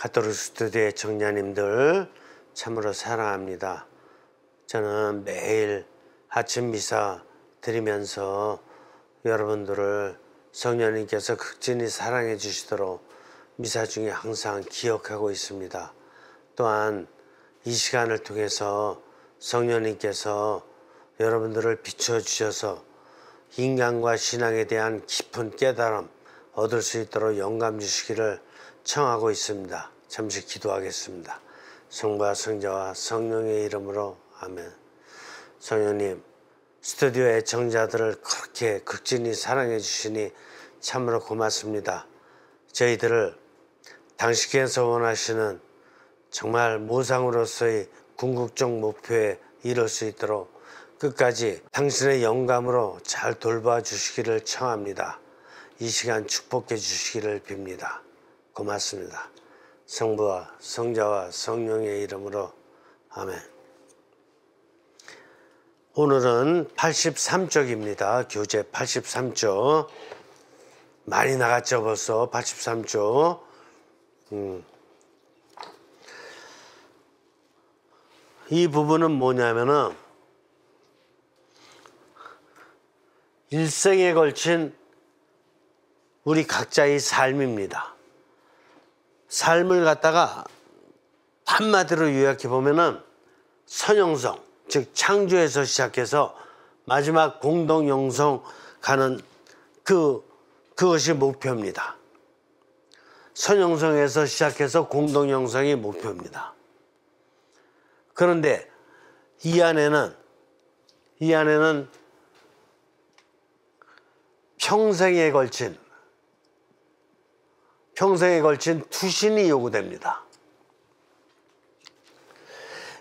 가톨릭 스튜디오의 청자님들 참으로 사랑합니다. 저는 매일 아침 미사 드리면서 여러분들을 성령님께서 극진히 사랑해 주시도록 미사 중에 항상 기억하고 있습니다. 또한 이 시간을 통해서 성령님께서 여러분들을 비춰주셔서 인간과 신앙에 대한 깊은 깨달음 얻을 수 있도록 영감 주시기를 청하고 있습니다. 잠시 기도하겠습니다. 성부와 성자와 성령의 이름으로 아멘. 성령님, 스튜디오 애청자들을 그렇게 극진히 사랑해 주시니 참으로 고맙습니다. 저희들을 당신께서 원하시는 정말 모상으로서의 궁극적 목표에 이룰 수 있도록 끝까지 당신의 영감으로 잘 돌봐 주시기를 청합니다. 이 시간 축복해 주시기를 빕니다. 고맙습니다. 성부와 성자와 성령의 이름으로 아멘. 오늘은 83쪽입니다. 교재 83쪽. 많이 나갔죠 벌써. 83쪽. 이 부분은 뭐냐면은 일생에 걸친 우리 각자의 삶입니다. 삶을 갖다가 한마디로 요약해 보면은 선형성, 즉 창조에서 시작해서 마지막 공동 영성 가는 그것이 목표입니다. 선형성에서 시작해서 공동 영성이 목표입니다. 그런데 이 안에는 평생에 걸친 투신이 요구됩니다.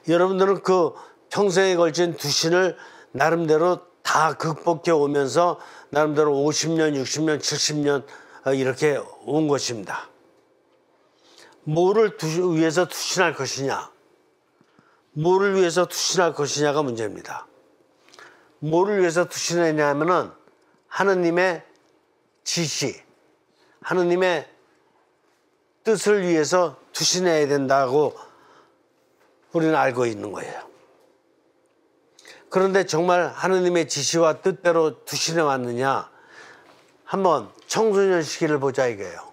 여러분들은 그 평생에 걸친 투신을 나름대로 다 극복해 오면서 나름대로 50년, 60년, 70년 이렇게 온 것입니다. 뭐를 위해서 투신할 것이냐? 뭐를 위해서 투신할 것이냐가 문제입니다. 뭐를 위해서 투신했냐면은 하느님의 지시, 하느님의 뜻을 위해서 투신해야 된다고 우리는 알고 있는 거예요. 그런데 정말 하느님의 지시와 뜻대로 투신해 왔느냐? 한번 청소년 시기를 보자 이거예요.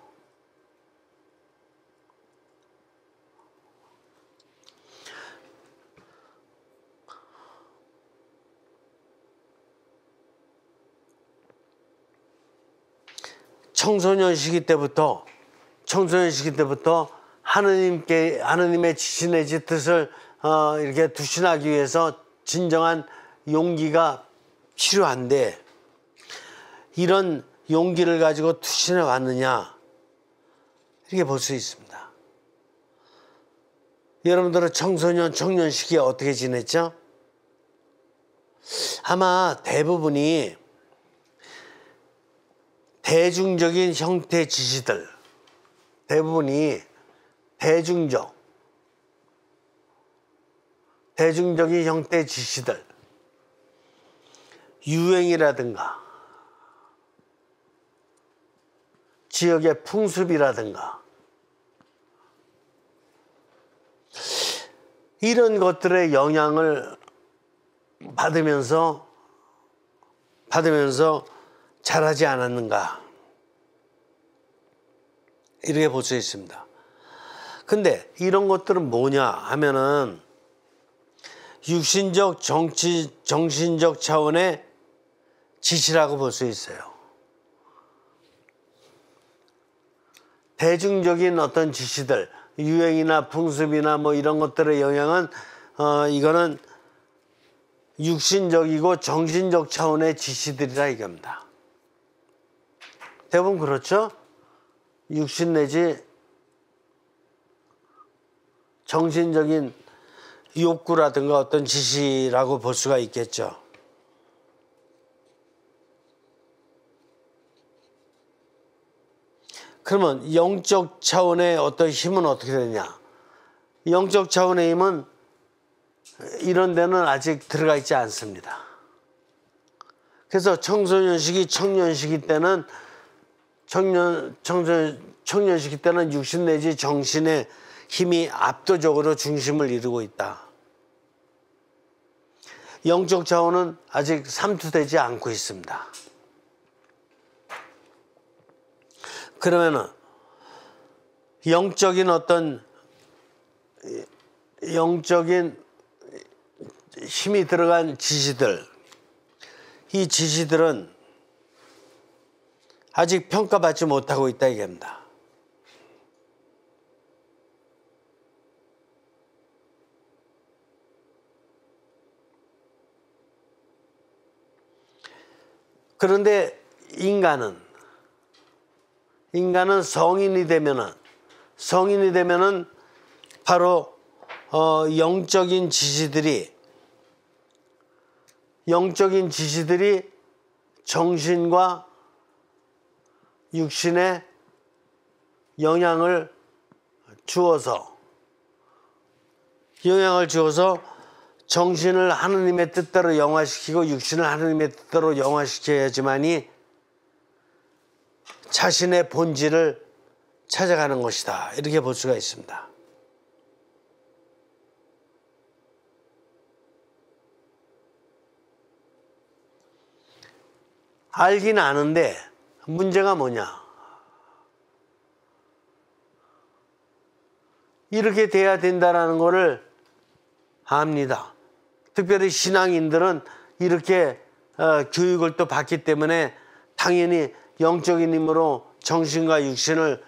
청소년 시기 때부터 하느님의 지시 내지 뜻을 이렇게 투신하기 위해서 진정한 용기가 필요한데 이런 용기를 가지고 투신해 왔느냐 이렇게 볼 수 있습니다. 여러분들은 청소년, 청년 시기에 어떻게 지냈죠? 아마 대부분이 대중적인 형태 지시들, 대부분이 대중적인 형태 지시들, 유행이라든가 지역의 풍습이라든가 이런 것들의 영향을 받으면서 자라지 않았는가 이렇게 볼 수 있습니다. 근데 이런 것들은 뭐냐 하면은 육신적, 정신적 차원의 지시라고 볼 수 있어요. 대중적인 어떤 지시들, 유행이나 풍습이나 뭐 이런 것들의 영향은 이거는 육신적이고 정신적 차원의 지시들이라 이겁니다. 대부분 그렇죠? 육신 내지 정신적인 욕구라든가 어떤 지시라고 볼 수가 있겠죠. 그러면 영적 차원의 어떤 힘은 어떻게 되냐? 영적 차원의 힘은 이런 데는 아직 들어가 있지 않습니다. 그래서 청소년 시기, 청년 시기 때는 청년 시기 때는 육신 내지 정신의 힘이 압도적으로 중심을 이루고 있다. 영적 차원은 아직 삼투되지 않고 있습니다. 그러면은 영적인 힘이 들어간 지시들, 이 지시들은 아직 평가받지 못하고 있다 이겁니다. 그런데 인간은 성인이 되면은 바로 영적인 지시들이 정신과 육신에 영향을 주어서 정신을 하느님의 뜻대로 영화시키고 육신을 하느님의 뜻대로 영화시켜야지만이 자신의 본질을 찾아가는 것이다. 이렇게 볼 수가 있습니다. 알긴 아는데 문제가 뭐냐? 이렇게 돼야 된다라는 것을 압니다. 특별히 신앙인들은 이렇게 교육을 또 받기 때문에 당연히 영적인 힘으로 정신과 육신을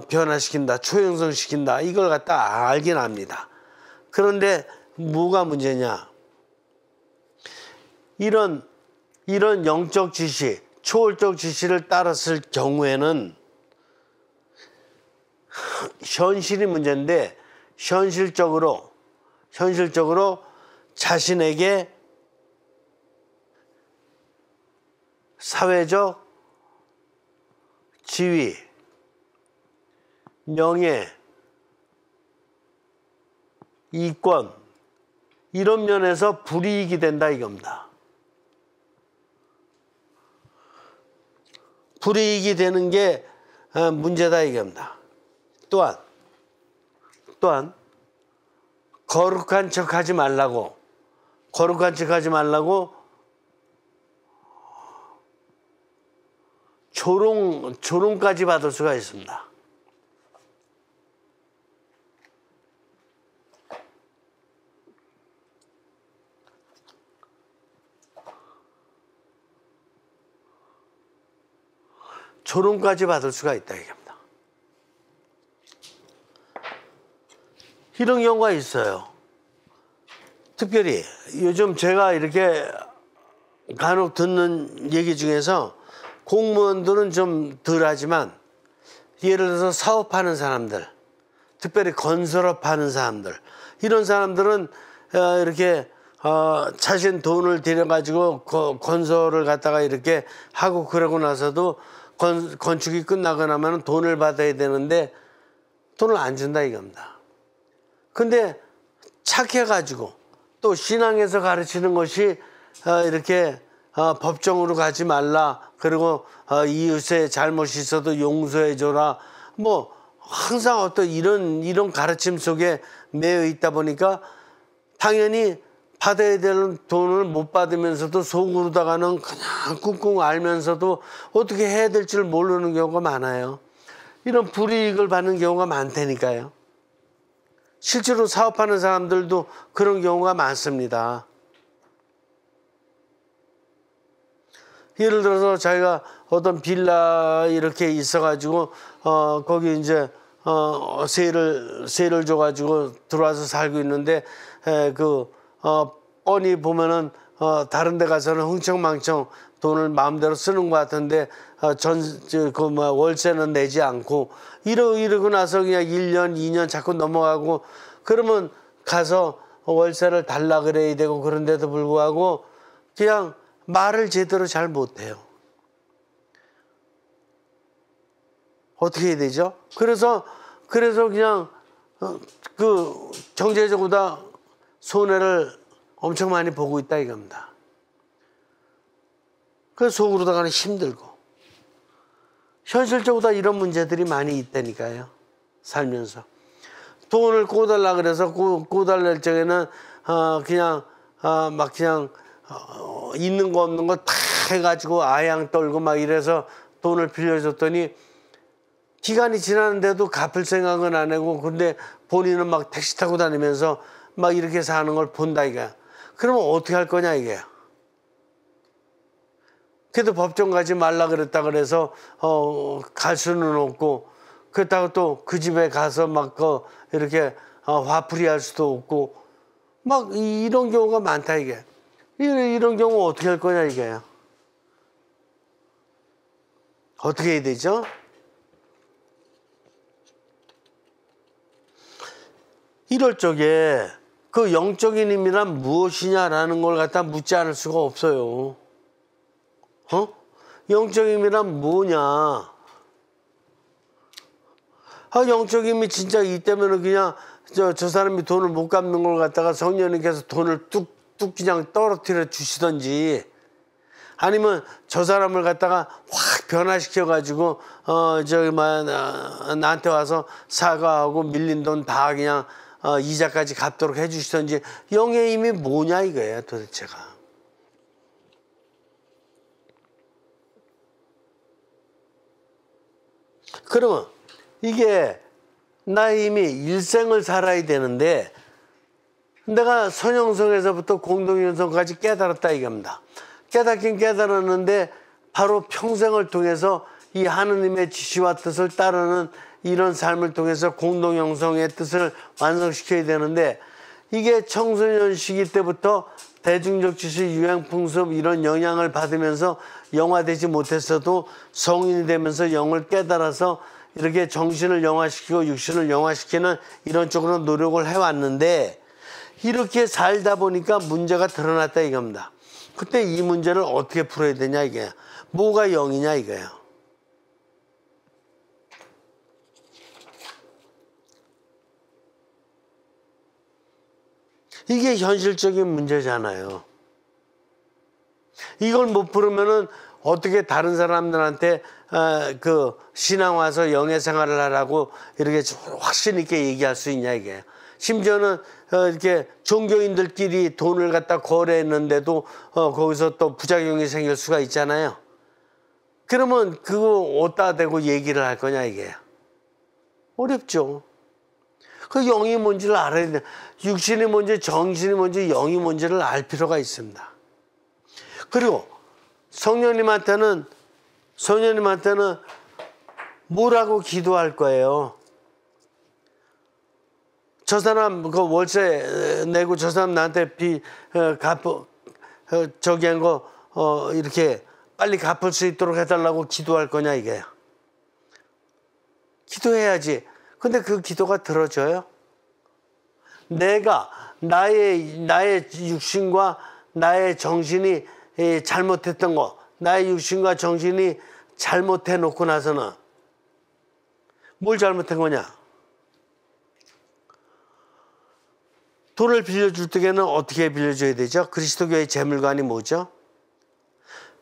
변화시킨다, 초형성시킨다, 이걸 갖다 알긴 압니다. 그런데 뭐가 문제냐? 이런 영적 지시, 초월적 지시를 따랐을 경우에는 현실이 문제인데 현실적으로 자신에게 사회적 지위, 명예, 이권 이런 면에서 불이익이 된다 이겁니다. 불이익이 되는 게 문제다 이겁니다. 또한 거룩한 척하지 말라고 조롱까지 받을 수가 있습니다. 조롱까지 받을 수가 있다 이겁니다. 이런 경우가 있어요. 특별히 요즘 제가 이렇게 간혹 듣는 얘기 중에서 공무원들은 좀 덜하지만 예를 들어서 사업하는 사람들, 특별히 건설업 하는 사람들, 이런 사람들은 이렇게 자신 돈을 들여가지고 건설을 갖다가 이렇게 하고 그러고 나서도 건축이 끝나고 나면 돈을 받아야 되는데 돈을 안 준다 이겁니다. 근데 착해가지고 또 신앙에서 가르치는 것이 이렇게 법정으로 가지 말라, 그리고 이웃의 잘못이 있어도 용서해줘라, 뭐 항상 어떤 이런 가르침 속에 매여 있다 보니까 당연히 받아야 되는 돈을 못 받으면서도 속으로다가는 그냥 꿍꿍 알면서도 어떻게 해야 될 줄 모르는 경우가 많아요. 이런 불이익을 받는 경우가 많다니까요. 실제로 사업하는 사람들도 그런 경우가 많습니다. 예를 들어서 자기가 어떤 빌라 이렇게 있어가지고 거기 이제 세를 줘가지고 들어와서 살고 있는데 뻔히 보면은 다른 데 가서는 흥청망청 돈을 마음대로 쓰는 것 같은데 월세는 내지 않고 이러고 나서 그냥 1년, 2년 자꾸 넘어가고, 그러면 가서 월세를 달라 그래야 되고, 그런데도 불구하고 그냥 말을 제대로 잘 못해요. 어떻게 해야 되죠? 그래서 그냥 그 경제적으로 다 손해를 엄청 많이 보고 있다 이겁니다. 그래서 속으로다가는 힘들고 현실적으로 이런 문제들이 많이 있다니까요. 살면서. 돈을 꿔달라 그래서 꿔달랄 적에는 그냥 막 그냥 있는 거 없는 거 다 해가지고 아양 떨고 막 이래서 돈을 빌려줬더니 기간이 지났는데도 갚을 생각은 안 하고 근데 본인은 막 택시 타고 다니면서 막 이렇게 사는 걸 본다 이거야. 그러면 어떻게 할 거냐 이게. 그래도 법정 가지 말라 그랬다 그래서 갈 수는 없고 그렇다고 또 그 집에 가서 막 이렇게 화풀이 할 수도 없고 막 이런 경우가 많다 이게. 이런 경우 어떻게 할 거냐 이게. 어떻게 해야 되죠? 이럴 적에 그 영적인 힘이란 무엇이냐라는 걸 갖다 묻지 않을 수가 없어요. 영적인 힘이란 뭐냐? 영적인 힘이 진짜 있다면은 그냥 저 사람이 돈을 못 갚는 걸 갖다가 성령님께서 돈을 뚝뚝 그냥 떨어뜨려 주시던지 아니면 저 사람을 갖다가 확 변화시켜 가지고 나한테 와서 사과하고 밀린 돈 다 그냥 이자까지 갚도록 해주시던지 영의 힘이 뭐냐 이거예요 도대체가. 그러면 이게 나의 힘이 일생을 살아야 되는데 내가 선형성에서부터 공동현성까지 깨달았다 이겁니다. 깨닫긴 깨달았는데 바로 평생을 통해서 이 하느님의 지시와 뜻을 따르는 이런 삶을 통해서 공동형성의 뜻을 완성시켜야 되는데 이게 청소년 시기 때부터 대중적 지식, 유행, 풍습 이런 영향을 받으면서 영화되지 못했어도 성인이 되면서 영을 깨달아서 이렇게 정신을 영화시키고 육신을 영화시키는 이런 쪽으로 노력을 해왔는데 이렇게 살다 보니까 문제가 드러났다 이겁니다. 그때 이 문제를 어떻게 풀어야 되냐 이게. 뭐가 영이냐 이거예요. 이게 현실적인 문제잖아요. 이걸 못 풀으면은 어떻게 다른 사람들한테 그 신앙 와서 영의 생활을 하라고 이렇게 확신 있게 얘기할 수 있냐 이게. 심지어는 이렇게 종교인들끼리 돈을 갖다 거래했는데도 거기서 또 부작용이 생길 수가 있잖아요. 그러면 그거 어디다 대고 얘기를 할 거냐 이게. 어렵죠. 그 영이 뭔지를 알아야 돼. 육신이 뭔지 정신이 뭔지 영이 뭔지를 알 필요가 있습니다. 그리고 성령님한테는 뭐라고 기도할 거예요. 저 사람 그 월세 내고 저 사람 나한테 저기 한 거 이렇게 빨리 갚을 수 있도록 해달라고 기도할 거냐 이게. 기도해야지. 근데 그 기도가 들어져요? 내가 나의 육신과 나의 정신이 잘못했던 거, 나의 육신과 정신이 잘못해 놓고 나서는 뭘 잘못한 거냐? 돈을 빌려줄 때에는 어떻게 빌려줘야 되죠? 그리스도교의 재물관이 뭐죠?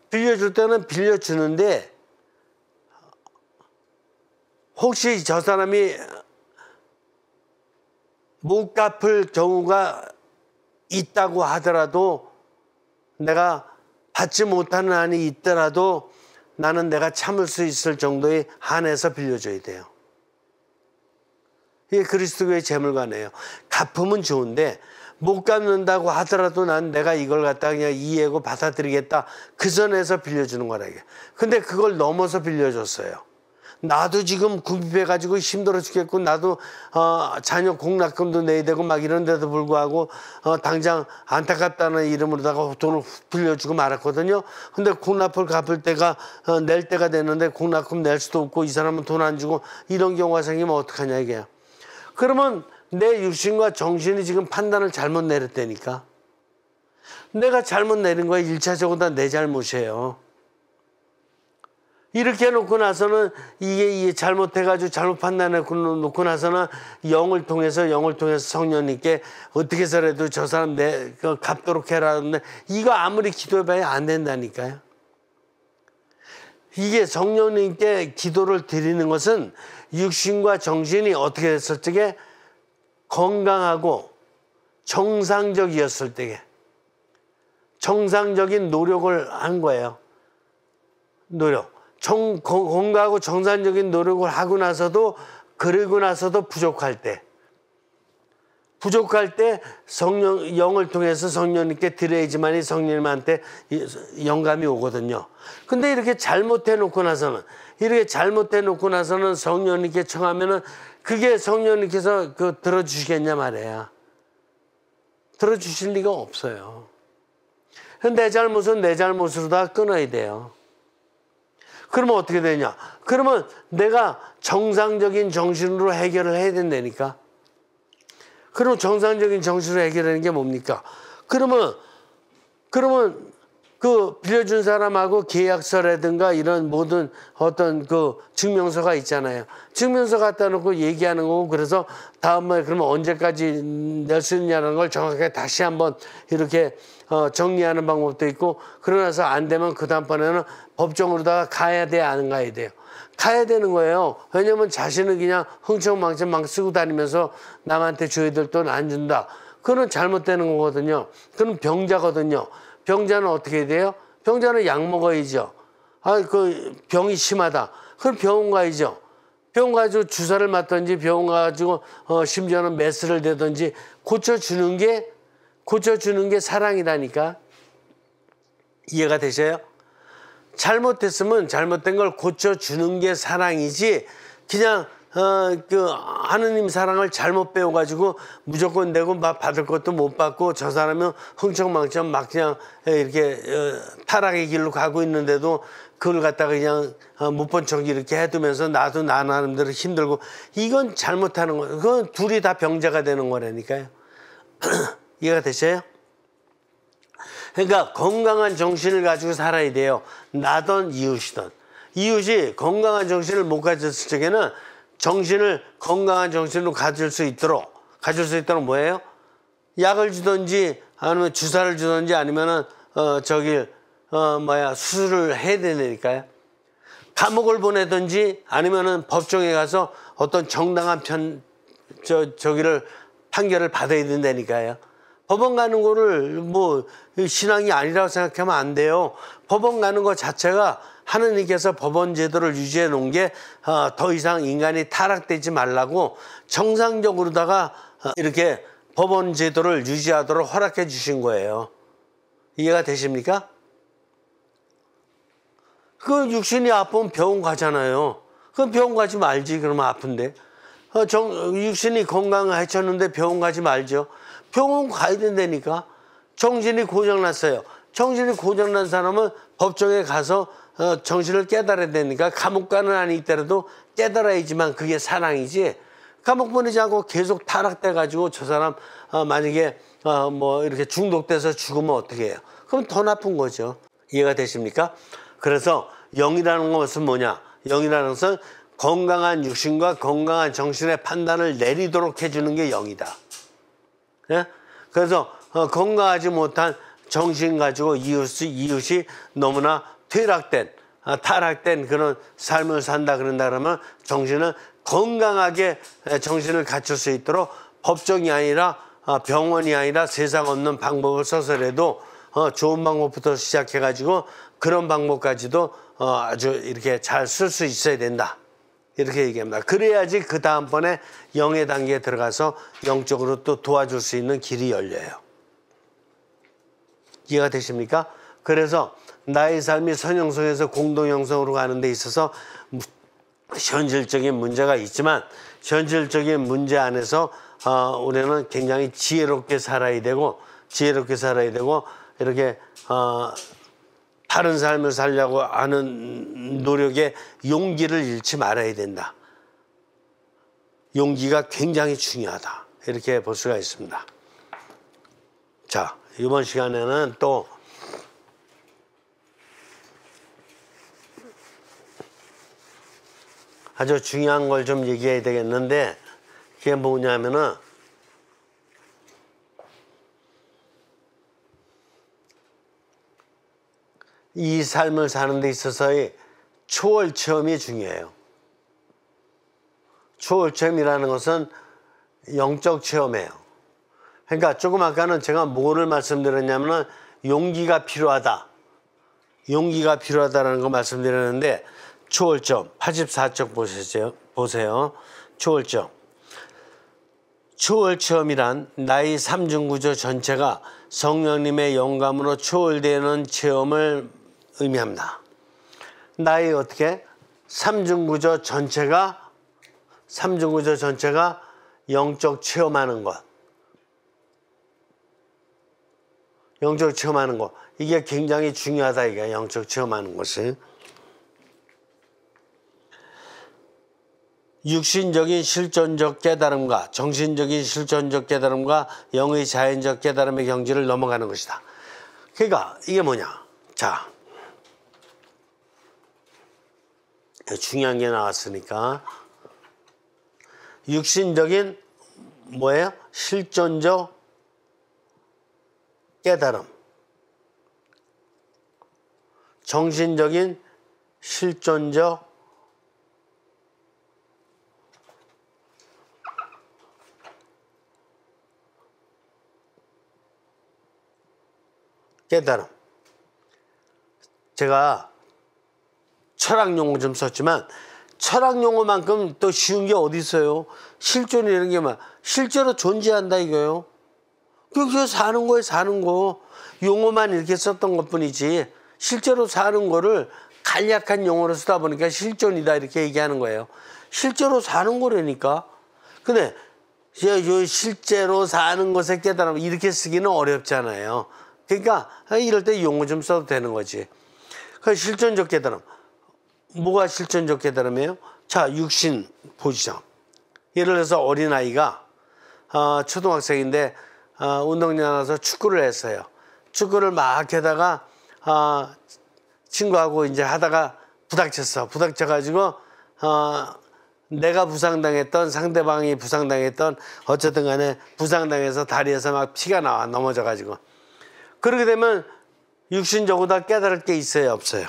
빌려줄 때는 빌려주는데 혹시 저 사람이 못 갚을 경우가 있다고 하더라도 내가 받지 못하는 한이 있더라도 나는 내가 참을 수 있을 정도의 한에서 빌려줘야 돼요. 이게 그리스도교의 재물관이에요. 갚으면 좋은데 못 갚는다고 하더라도 난 내가 이걸 갖다 그냥 이해하고 받아들이겠다. 그 선에서 빌려주는 거라 이게. 근데 그걸 넘어서 빌려줬어요. 나도 지금 궁핍해가지고 힘들어 죽겠고 나도 자녀 공납금도 내야 되고 막 이런데도 불구하고 당장 안타깝다는 이름으로다가 돈을 빌려주고 말았거든요. 근데 공납을 갚을 때가 낼 때가 됐는데 공납금 낼 수도 없고 이 사람은 돈 안 주고 이런 경우가 생기면 어떡하냐 이게요. 그러면 내 육신과 정신이 지금 판단을 잘못 내렸다니까. 내가 잘못 내린 거야. 1차적으로 다 내 잘못이에요. 이렇게 해놓고 나서는 이게 잘못해가지고 잘못 판단해놓고 나서는 영을 통해서 성령님께 어떻게 해서라도 저 사람 갚도록 해라. 이거 아무리 기도해봐야 안 된다니까요. 이게 성령님께 기도를 드리는 것은 육신과 정신이 어떻게 됐을 적에 건강하고 정상적이었을 때에 정상적인 노력을 한 거예요. 건강하고 정상적인 노력을 하고 나서도 그러고 나서도 부족할 때 영을 통해서 성령님께 드려야지만이 성령님한테 영감이 오거든요. 근데 이렇게 잘못해 놓고 나서는 성령님께 청하면은 그게 성령님께서 들어주시겠냐 말이야. 들어주실 리가 없어요. 내 잘못은 내 잘못으로 다 끊어야 돼요. 그러면 어떻게 되냐? 그러면 내가 정상적인 정신으로 해결을 해야 된다니까. 그럼 정상적인 정신으로 해결하는 게 뭡니까? 그러면 그 빌려준 사람하고 계약서라든가 이런 모든 어떤 그 증명서가 있잖아요. 증명서 갖다 놓고 얘기하는 거고, 그래서 다음번에 그러면 언제까지 낼 수 있냐는 걸 정확하게 다시 한번 이렇게 정리하는 방법도 있고, 그러고 나서 안 되면 그 다음번에는 법정으로다가 가야 돼, 안 가야 돼요? 가야 되는 거예요. 왜냐면 자신은 그냥 흥청망청 막 쓰고 다니면서 남한테 줘야 될 돈 안 준다. 그건 잘못되는 거거든요. 그건 병자거든요. 병자는 어떻게 해야 돼요? 병자는 약 먹어야죠. 병이 심하다. 그럼 병원 가야죠. 병원 가지고 주사를 맞든지 병원 가지고 심지어는 메스를 대든지 고쳐주는 게 사랑이라니까. 이해가 되셔요? 잘못했으면 잘못된 걸 고쳐주는 게 사랑이지, 그냥 하느님 사랑을 잘못 배워가지고 무조건 내고 막 받을 것도 못 받고 저 사람은 흥청망청 막 그냥 이렇게 타락의 길로 가고 있는데도 그걸 갖다가 그냥 못 본 척 이렇게 해두면서 나도 나 나름대로 힘들고, 이건 잘못하는 거예요. 그건 둘이 다 병자가 되는 거라니까요. 이해가 되셔요? 그러니까 건강한 정신을 가지고 살아야 돼요. 나든 이웃이든. 이웃이 건강한 정신을 못 가졌을 적에는 건강한 정신으로 가질 수 있도록 뭐예요? 약을 주든지 아니면 주사를 주든지 아니면은 수술을 해야 되니까요. 감옥을 보내든지 아니면은 법정에 가서 어떤 정당한 판결을 받아야 된다니까요. 법원 가는 거를 신앙이 아니라고 생각하면 안 돼요. 법원 가는 것 자체가 하느님께서 법원 제도를 유지해 놓은 게 더 이상 인간이 타락되지 말라고 정상적으로다가 이렇게 법원 제도를 유지하도록 허락해 주신 거예요. 이해가 되십니까? 그 육신이 아프면 병원 가잖아요. 그럼 병원 가지 말지. 그러면 아픈데. 육신이 건강을 해쳤는데 병원 가지 말죠. 병원 가야 된다니까. 정신이 고장났어요. 정신이 고장난 사람은 법정에 가서 정신을 깨달아야 되니까, 감옥가는 아니더라도 깨달아야지만 그게 사랑이지. 감옥 보내지 않고 계속 타락돼가지고 저 사람 만약에 이렇게 중독돼서 죽으면 어떻게 해요? 그럼 더 나쁜 거죠. 이해가 되십니까? 그래서 영이라는 것은 뭐냐? 영이라는 것은 건강한 육신과 건강한 정신의 판단을 내리도록 해주는 게 영이다. 예? 그래서 건강하지 못한 정신 가지고 이웃이 너무나 타락된 그런 삶을 산다 그러면 정신은 건강하게 정신을 갖출 수 있도록 법정이 아니라 병원이 아니라 세상 없는 방법을 써서라도 좋은 방법부터 시작해가지고 그런 방법까지도 아주 이렇게 잘 쓸 수 있어야 된다. 이렇게 얘기합니다. 그래야지 그 다음번에 영의 단계에 들어가서 영적으로 또 도와줄 수 있는 길이 열려요. 이해가 되십니까? 그래서 나의 삶이 선형성에서 공동형성으로 가는 데 있어서 현실적인 문제가 있지만, 현실적인 문제 안에서 우리는 굉장히 지혜롭게 살아야 되고 이렇게 다른 삶을 살려고 하는 노력에 용기를 잃지 말아야 된다. 용기가 굉장히 중요하다. 이렇게 볼 수가 있습니다. 자, 이번 시간에는 또 아주 중요한 걸 좀 얘기해야 되겠는데, 그게 뭐냐면은 이 삶을 사는 데 있어서의 초월 체험이 중요해요. 초월 체험이라는 것은 영적 체험이에요. 그러니까 조금 아까는 제가 뭐를 말씀드렸냐면은 용기가 필요하다. 용기가 필요하다는 거 말씀드렸는데 초월점 84쪽 보세요. 초월점. 초월체험이란 나의 삼중구조 전체가 성령님의 영감으로 초월되는 체험을 의미합니다. 나의 어떻게? 삼중구조 전체가 영적 체험하는 것. 영적 체험하는 것. 이게 굉장히 중요하다, 이게 영적 체험하는 것이. 육신적인 실존적 깨달음과 정신적인 실존적 깨달음과 영의 자연적 깨달음의 경지를 넘어가는 것이다. 그러니까 이게 뭐냐? 자, 중요한 게 나왔으니까 육신적인 뭐예요? 실존적 깨달음, 정신적인 실존적 깨달음. 제가 철학 용어 좀 썼지만 철학 용어만큼 또 쉬운 게 어디 있어요? 실존이라는 게 막 실제로 존재한다 이거예요. 그게 사는 거에 사는 거. 용어만 이렇게 썼던 것뿐이지 실제로 사는 거를 간략한 용어로 쓰다 보니까 실존이다 이렇게 얘기하는 거예요. 실제로 사는 거라니까. 근데 실제로 사는 것에 깨달음 이렇게 쓰기는 어렵잖아요. 그러니까 이럴 때 용어 좀 써도 되는 거지. 그 실존적 깨달음. 뭐가 실존적 깨달음이에요? 자, 육신 보시죠. 예를 들어서 어린아이가 초등학생인데 운동장 나가서 축구를 했어요. 축구를 막 하다가 친구하고 이제 하다가 부닥쳤어. 부닥쳐가지고 내가 부상당했던 상대방이 부상당했던 어쨌든 간에 부상당해서 다리에서 막 피가 나와 넘어져가지고 그렇게 되면 육신적으로 다 깨달을 게 있어요, 없어요?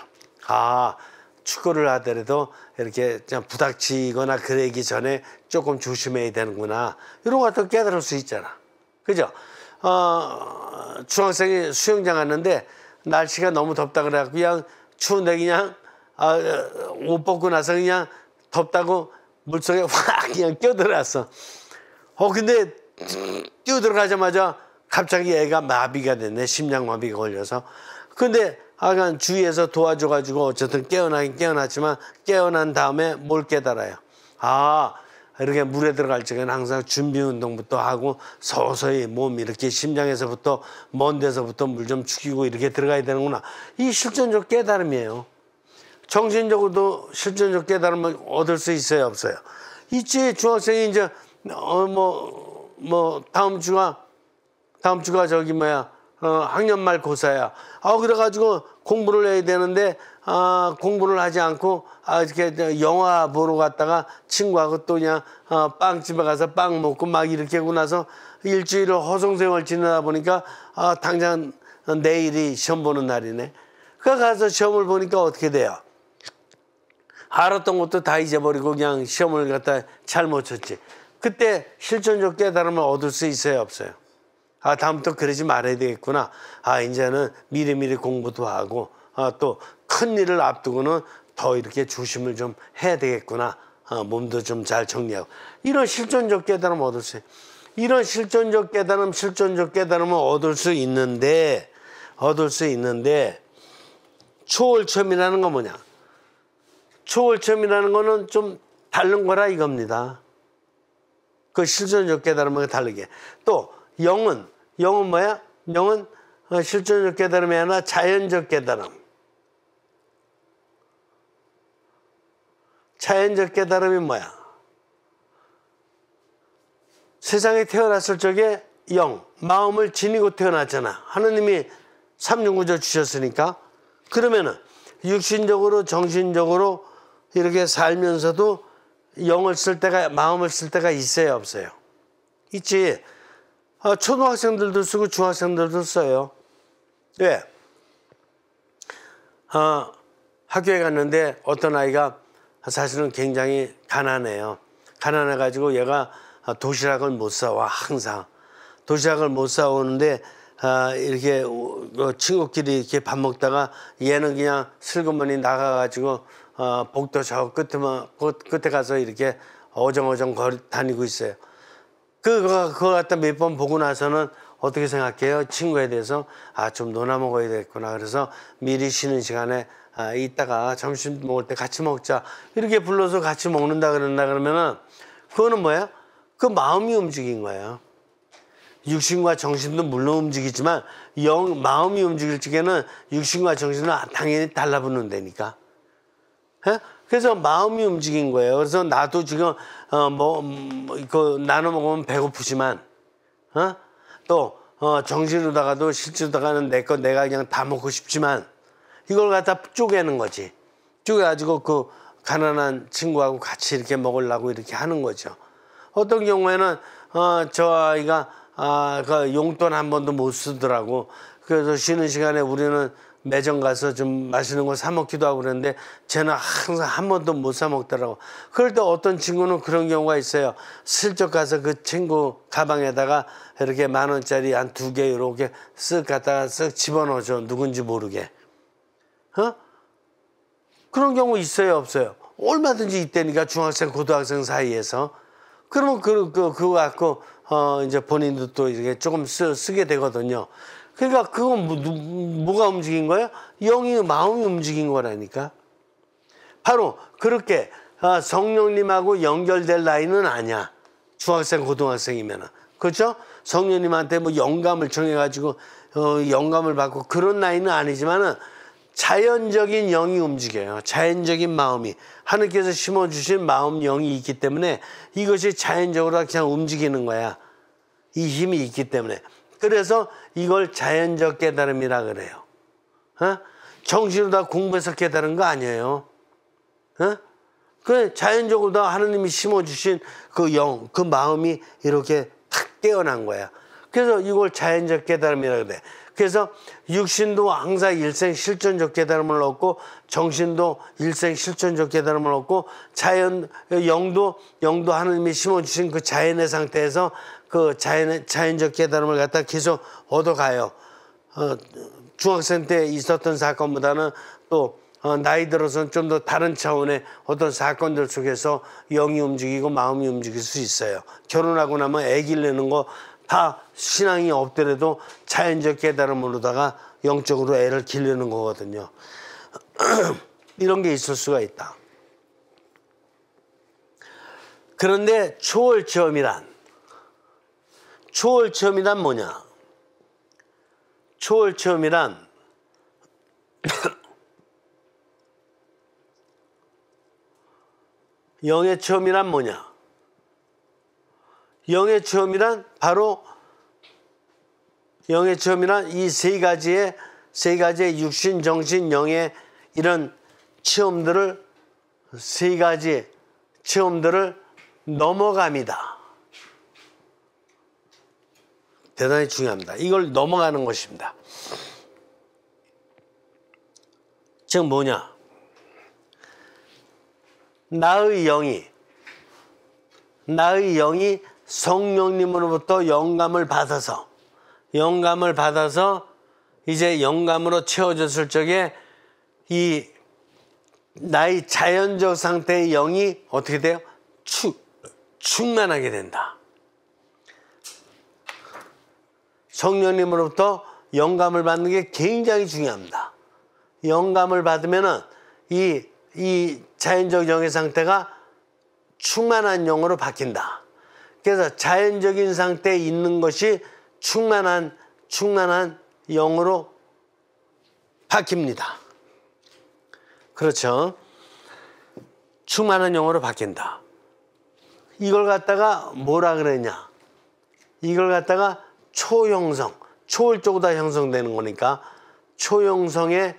축구를 하더라도 이렇게 부닥치거나 그러기 전에 조금 조심해야 되는구나. 이런 것도 깨달을 수 있잖아. 그죠? 중학생이 수영장 갔는데 날씨가 너무 덥다 그래갖고 그냥 추운데 그냥 옷 벗고 나서 그냥 덥다고 물속에 확 그냥 뛰어들어갔어. 근데 뛰어들어가자마자 갑자기 애가 마비가 됐네. 심장마비가 걸려서. 근데 주위에서 도와줘가지고 어쨌든 깨어나긴 깨어났지만 깨어난 다음에 뭘 깨달아요? 이렇게 물에 들어갈 적에는 항상 준비 운동부터 하고 서서히 몸 이렇게 심장에서부터 먼 데서부터 물 좀 죽이고 이렇게 들어가야 되는구나. 이 실존적 깨달음이에요. 정신적으로도 실존적 깨달음을 얻을 수 있어요, 없어요? 있지. 중학생이 이제 다음 주가 학년 말 고사야. 그래가지고 공부를 해야 되는데 공부를 하지 않고 이렇게 영화 보러 갔다가 친구하고 또 그냥 빵집에 가서 빵 먹고 막 이렇게 하고 나서 일주일을 허송세월 지내다 보니까 당장 내일이 시험 보는 날이네. 가서 시험을 보니까 어떻게 돼요? 알았던 것도 다 잊어버리고 그냥 시험을 갖다 잘못 쳤지. 그때 실존적 깨달음을 얻을 수 있어요, 없어요? 다음부터 그러지 말아야 되겠구나. 이제는 미리미리 공부도 하고 또 큰일을 앞두고는 더 이렇게 조심을 좀 해야 되겠구나. 몸도 좀 잘 정리하고. 이런 실존적 깨달음을 얻을 수 있어요. 이런 실존적 깨달음을 얻을 수 있는데 초월체험이라는 건 뭐냐? 초월체험이라는 거는 좀 다른 거라 이겁니다. 그 실존적 깨달음과 다르게. 또 영은 뭐야? 영은 실존적 깨달음이 아니라 자연적 깨달음. 자연적 깨달음이 뭐야? 세상에 태어났을 적에 마음을 지니고 태어났잖아. 하느님이 삼중구조 주셨으니까. 그러면은 육신적으로 정신적으로 이렇게 살면서도 마음을 쓸 때가 있어요, 없어요? 있지. 초등학생들도 쓰고 중학생들도 써요. 왜? 학교에 갔는데 어떤 아이가 사실은 굉장히 가난해요. 가난해가지고 얘가 도시락을 못 사와. 항상 도시락을 못 사오는데 이렇게 친구끼리 이렇게 밥 먹다가 얘는 그냥 슬그머니 나가가지고 복도 저 끝에 가서 이렇게 어정어정 다니고 있어요. 그거 갖다 몇 번 보고 나서는 어떻게 생각해요? 친구에 대해서 좀 놀아 먹어야 되겠구나. 그래서 미리 쉬는 시간에 이따가 점심 먹을 때 같이 먹자. 이렇게 불러서 같이 먹는다 그러면은 그거는 뭐야? 그 마음이 움직인 거예요. 육신과 정신도 물론 움직이지만 마음이 움직일 적에는 육신과 정신은 당연히 달라붙는다니까. 그래서 마음이 움직인 거예요. 그래서 나도 지금 나눠 먹으면 배고프지만 또 정신으로다가도 실제로다가는 내 거 내가 그냥 다 먹고 싶지만 이걸 갖다 쪼개는 거지. 쪼개가지고 그 가난한 친구하고 같이 이렇게 먹으려고 이렇게 하는 거죠. 어떤 경우에는 저 아이가 그 용돈 한 번도 못 쓰더라고. 그래서 쉬는 시간에 우리는 매점 가서 좀 맛있는 거 사 먹기도 하고 그랬는데 쟤는 항상 한 번도 못 사 먹더라고. 그럴 때 어떤 친구는 그런 경우가 있어요. 슬쩍 가서 그 친구 가방에다가 이렇게 10,000원짜리 한 2개 이렇게 쓱 갖다가 쓱 집어넣어줘. 누군지 모르게. 그런 경우 있어요, 없어요? 얼마든지 있다니까, 중학생, 고등학생 사이에서. 그러면 그거 갖고 이제 본인도 또 이렇게 조금 쓰게 되거든요. 그러니까 그건 뭐가 움직인 거예요? 영이, 마음이 움직인 거라니까. 바로 그렇게 성령님하고 연결될 나이는 아니야. 중학생, 고등학생이면은. 그렇죠? 성령님한테 뭐 영감을 청해가지고 영감을 받고 그런 나이는 아니지만은 자연적인 영이 움직여요. 자연적인 마음이. 하느님께서 심어주신 마음 영이 있기 때문에 이것이 자연적으로 그냥 움직이는 거야. 이 힘이 있기 때문에. 그래서 이걸 자연적 깨달음이라 그래요. 정신으로 다 공부해서 깨달은 거 아니에요. 그 자연적으로 다 하느님이 심어주신 그 영, 그 마음이 이렇게 탁 깨어난 거야. 그래서 이걸 자연적 깨달음이라 그래. 그래서 육신도 항상 일생 실존적 깨달음을 얻고 정신도 일생 실존적 깨달음을 얻고 영도 하느님이 심어주신 그 자연의 상태에서 그 자연적 깨달음을 갖다 계속 얻어가요. 중학생 때 있었던 사건보다는 또 나이 들어서는 좀 더 다른 차원의 어떤 사건들 속에서 영이 움직이고 마음이 움직일 수 있어요. 결혼하고 나면 아기를 내는 거 다 신앙이 없더라도 자연적 깨달음으로다가 영적으로 애를 기르는 거거든요. 이런 게 있을 수가 있다. 그런데 초월체험이란 뭐냐? 초월체험이란 영의 체험이란 뭐냐? 영의 체험이란 바로 영의 체험이란 이 세 가지의 육신, 정신, 영의 이런 체험들을 세 가지 체험들을 넘어갑니다. 대단히 중요합니다. 이걸 넘어가는 것입니다. 즉 뭐냐? 나의 영이 성령님으로부터 영감을 받아서 이제 영감으로 채워졌을 적에 이 나의 자연적 상태의 영이 어떻게 돼요? 충만하게 된다. 성령님으로부터 영감을 받는 게 굉장히 중요합니다. 영감을 받으면은 이 자연적 영의 상태가 충만한 영으로 바뀐다. 그래서 자연적인 상태에 있는 것이 충만한 영으로 바뀝니다. 그렇죠? 충만한 영으로 바뀐다. 이걸 갖다가 뭐라 그러냐? 이걸 갖다가 초형성, 초월적으로 다 형성되는 거니까 초형성의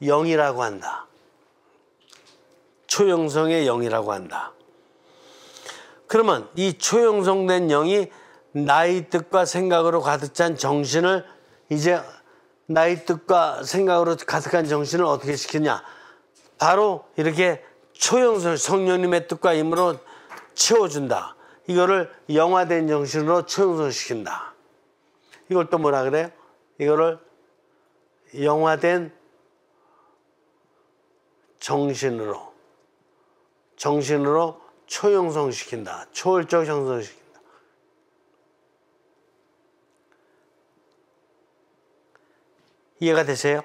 영이라고 한다. 초형성의 영이라고 한다. 그러면 이 초형성된 영이 나의 뜻과 생각으로 가득 찬 정신을 이제 나의 뜻과 생각으로 가득한 정신을 어떻게 시키냐? 바로 이렇게 초영성, 성령님의 뜻과 힘으로 채워준다. 이거를 영화된 정신으로 초영성시킨다. 이걸 또 뭐라 그래요? 이거를 영화된 정신으로 초영성시킨다. 초월적 형성시킨다. 이해가 되세요?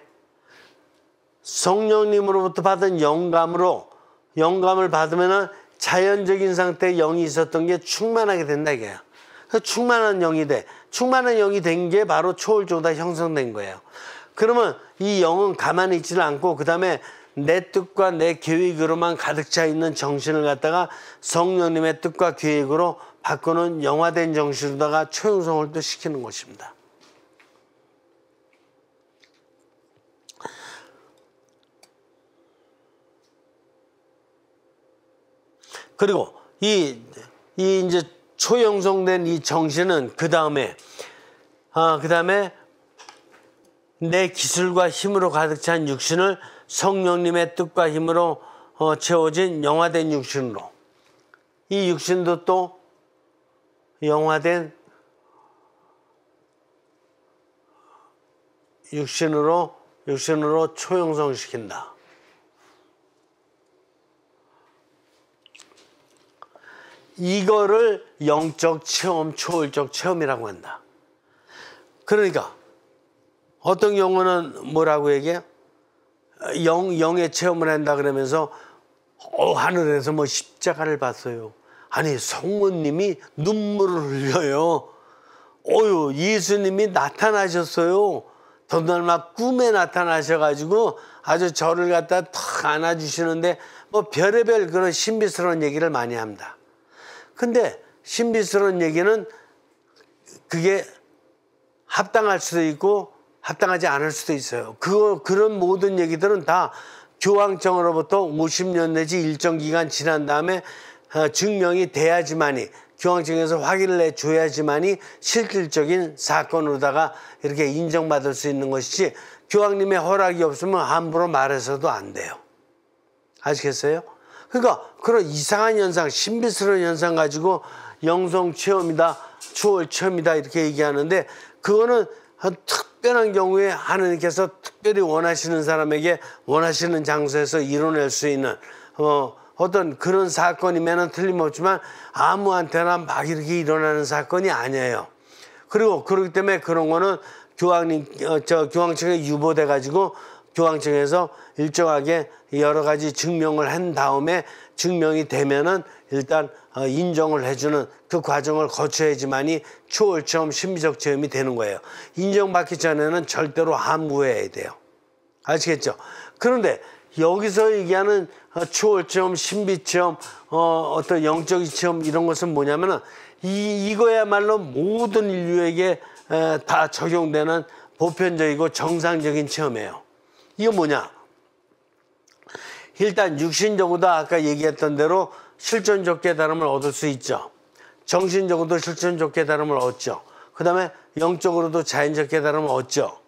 성령님으로부터 받은 영감을 받으면은 자연적인 상태에 영이 있었던 게 충만하게 된다 이게요. 충만한 영이 돼. 충만한 영이 된 게 바로 초월적으로 형성된 거예요. 그러면 이 영은 가만히 있지는 않고 그 다음에 내 뜻과 내 계획으로만 가득 차 있는 정신을 갖다가 성령님의 뜻과 계획으로 바꾸는 영화된 정신으로다가 초형성을 또 시키는 것입니다. 그리고 이 이제 초형성된 이 정신은 그 다음에 내 기술과 힘으로 가득 찬 육신을 성령님의 뜻과 힘으로 채워진 영화된 육신으로, 이 육신도 또 영화된 육신으로 초형성시킨다. 이거를 영적 체험, 초월적 체험이라고 한다. 그러니까 어떤 경우는 뭐라고 얘기해요? 영의 체험을 한다 그러면서 하늘에서 뭐 십자가를 봤어요. 아니 성모님이 눈물을 흘려요. 예수님이 나타나셨어요. 더군다나 막 꿈에 나타나셔가지고 아주 저를 갖다 탁 안아주시는데 뭐 별의별 그런 신비스러운 얘기를 많이 합니다. 근데 신비스러운 얘기는 그게 합당할 수도 있고 합당하지 않을 수도 있어요. 그런 모든 얘기들은 다 교황청으로부터 50년 내지 일정 기간 지난 다음에 증명이 돼야지만이, 교황청에서 확인을 해줘야지만이 실질적인 사건으로다가 이렇게 인정받을 수 있는 것이지, 교황님의 허락이 없으면 함부로 말해서도 안 돼요. 아시겠어요? 그러니까 그런 이상한 현상, 신비스러운 현상 가지고 영성 체험이다, 초월 체험이다 이렇게 얘기하는데, 그거는 특별한 경우에 하느님께서 특별히 원하시는 사람에게 원하시는 장소에서 이뤄낼 수 있는 어떤 그런 사건이면은 틀림없지만 아무한테나 막 이렇게 일어나는 사건이 아니에요. 그리고 그렇기 때문에 그런 거는 교황청에 유보돼 가지고 교황청에서 일정하게 여러 가지 증명을 한 다음에 증명이 되면은 일단 인정을 해주는 그 과정을 거쳐야지만이 초월 체험, 신비적 체험이 되는 거예요. 인정받기 전에는 절대로 함구해야 돼요. 아시겠죠? 그런데 여기서 얘기하는 초월 체험, 신비 체험, 어떤 영적인 체험 이런 것은 뭐냐면은 이거야말로 모든 인류에게 다 적용되는 보편적이고 정상적인 체험이에요. 이거 뭐냐? 일단 육신적으로도 아까 얘기했던 대로 실존적 깨달음을 얻을 수 있죠. 정신적으로도 실존적 깨달음을 얻죠. 그 다음에 영적으로도 자연적 깨달음을 얻죠.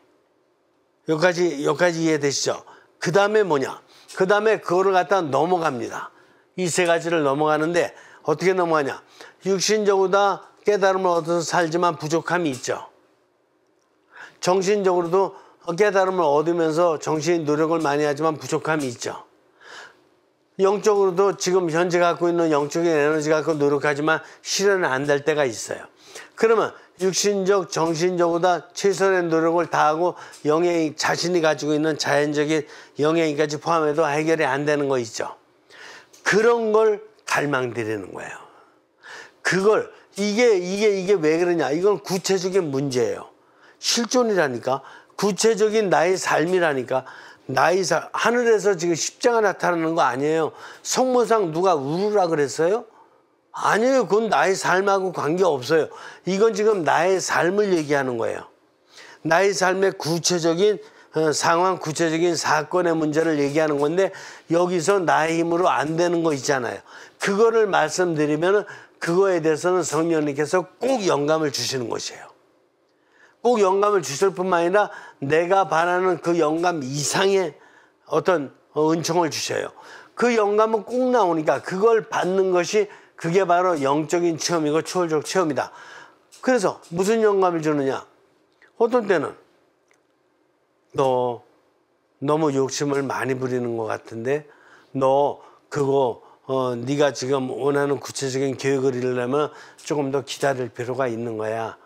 여기까지 이해되시죠? 그 다음에 뭐냐? 그 다음에 그거를 갖다 넘어갑니다. 이 세 가지를 넘어가는데 어떻게 넘어가냐? 육신적으로도 깨달음을 얻어서 살지만 부족함이 있죠. 정신적으로도 깨달음을 얻으면서 정신이 노력을 많이 하지만 부족함이 있죠. 영적으로도 지금 현재 갖고 있는 영적인 에너지 갖고 노력하지만 실현은 안 될 때가 있어요. 그러면 육신적, 정신적으로 최선의 노력을 다하고 영의 자신이 가지고 있는 자연적인 영행까지 포함해도 해결이 안 되는 거 있죠. 그런 걸 갈망드리는 거예요. 그걸 이게 왜 그러냐? 이건 구체적인 문제예요. 실존이라니까. 구체적인 나의 삶이라니까. 하늘에서 지금 십자가 나타나는 거 아니에요. 성모상 누가 우르라 그랬어요? 아니에요. 그건 나의 삶하고 관계없어요. 이건 지금 나의 삶을 얘기하는 거예요. 나의 삶의 구체적인 상황, 구체적인 사건의 문제를 얘기하는 건데, 여기서 나의 힘으로 안 되는 거 있잖아요. 그거를 말씀드리면 그거에 대해서는 성령님께서 꼭 영감을 주시는 것이에요. 꼭 영감을 주실 뿐만 아니라 내가 바라는 그 영감 이상의 어떤 은총을 주셔요. 그 영감은 꼭 나오니까 그걸 받는 것이 그게 바로 영적인 체험이고 초월적 체험이다. 그래서 무슨 영감을 주느냐? 어떤 때는 너 너무 욕심을 많이 부리는 것 같은데 너 그거 네가 지금 원하는 구체적인 계획을 이루려면 조금 더 기다릴 필요가 있는 거야.